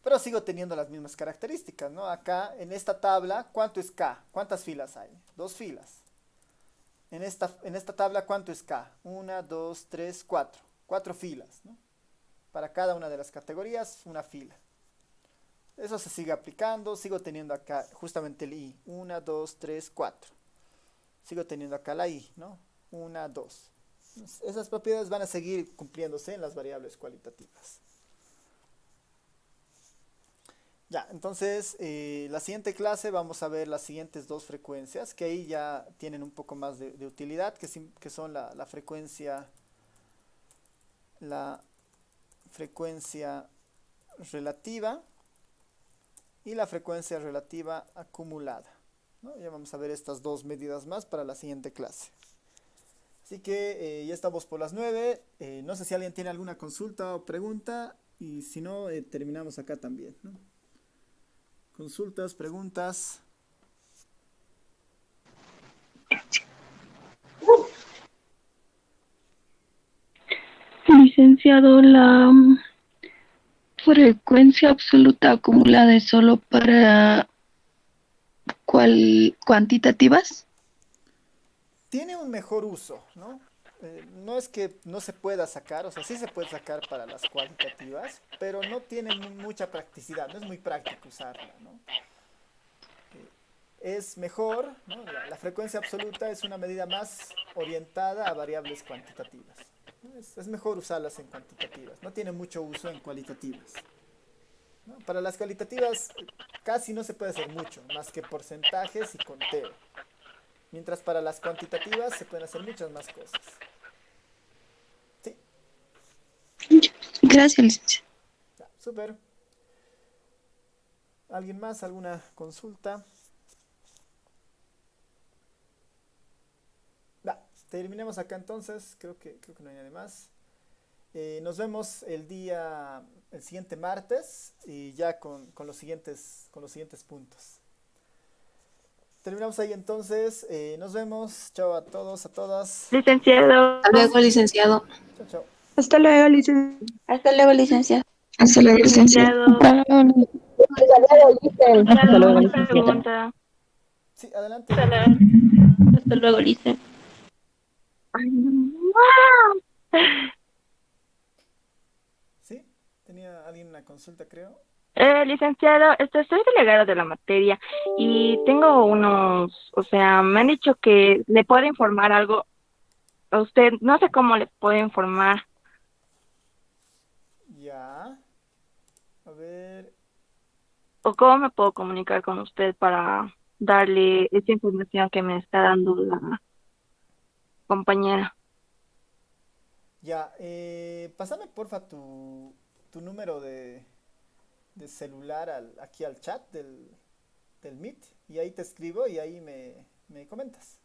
Pero sigo teniendo las mismas características, ¿no? Acá en esta tabla, ¿cuánto es K? ¿Cuántas filas hay? 2 filas. En esta tabla, ¿cuánto es K? 1, 2, 3, 4. 4 filas, ¿no? Para cada una de las categorías, una fila. Eso se sigue aplicando. Sigo teniendo acá justamente el I. 1, 2, 3, 4. Sigo teniendo acá la I, ¿no? 1, 2. Esas propiedades van a seguir cumpliéndose en las variables cualitativas. Ya, entonces, la siguiente clase vamos a ver las siguientes dos frecuencias, que ahí ya tienen un poco más de utilidad, que son la frecuencia relativa y la frecuencia relativa acumulada, ¿no? Ya vamos a ver estas dos medidas más para la siguiente clase. Así que ya estamos por las 9. No sé si alguien tiene alguna consulta o pregunta, y si no, terminamos acá también, ¿no? Consultas, preguntas. Licenciado, la frecuencia absoluta acumulada es solo para cuantitativas. Tiene un mejor uso, ¿no? No es que no se pueda sacar, o sea, sí se puede sacar para las cualitativas, pero no tiene mucha practicidad, no es muy práctico usarla, ¿no? Es mejor, ¿no? La frecuencia absoluta es una medida más orientada a variables cuantitativas, ¿no? Es mejor usarlas en cuantitativas, no tiene mucho uso en cualitativas, ¿no? Para las cualitativas casi no se puede hacer mucho, más que porcentajes y conteo. Mientras para las cuantitativas se pueden hacer muchas más cosas. ¿Sí? Gracias, licenciado. Ya, súper. ¿Alguien más? ¿Alguna consulta? Ya, terminemos acá entonces. Creo que no hay nadie más. Nos vemos el siguiente martes y ya con los siguientes puntos. Terminamos ahí entonces. Nos vemos. Chao a todos, a todas. Licenciado. Hasta luego, licenciado. Chao, chao. Hasta luego, licenciado. Hasta luego, licenciado. Hasta luego, licenciado. Licenciado. Hasta luego, Una licenciado. pregunta. Sí, adelante. Hasta luego, licenciado. ¿Sí? ¿Tenía alguien una consulta, creo? Licenciado, soy delegado de la materia y tengo o sea, me han dicho que le puedo informar algo a usted, no sé cómo le puedo informar. Ya. A ver. ¿O cómo me puedo comunicar con usted para darle esa información que me está dando la compañera? Ya. Pásame porfa tu número de celular aquí al chat del Meet. Y ahí te escribo y ahí me comentas.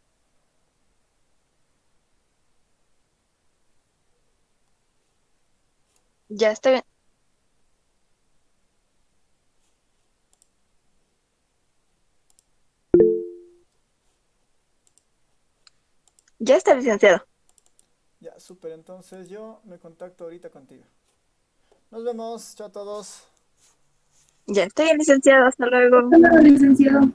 Ya está bien. Ya está, licenciado. Ya, súper. Entonces yo me contacto ahorita contigo. Nos vemos. Chao a todos. Ya estoy, licenciado. Hasta luego. Hasta luego, licenciado.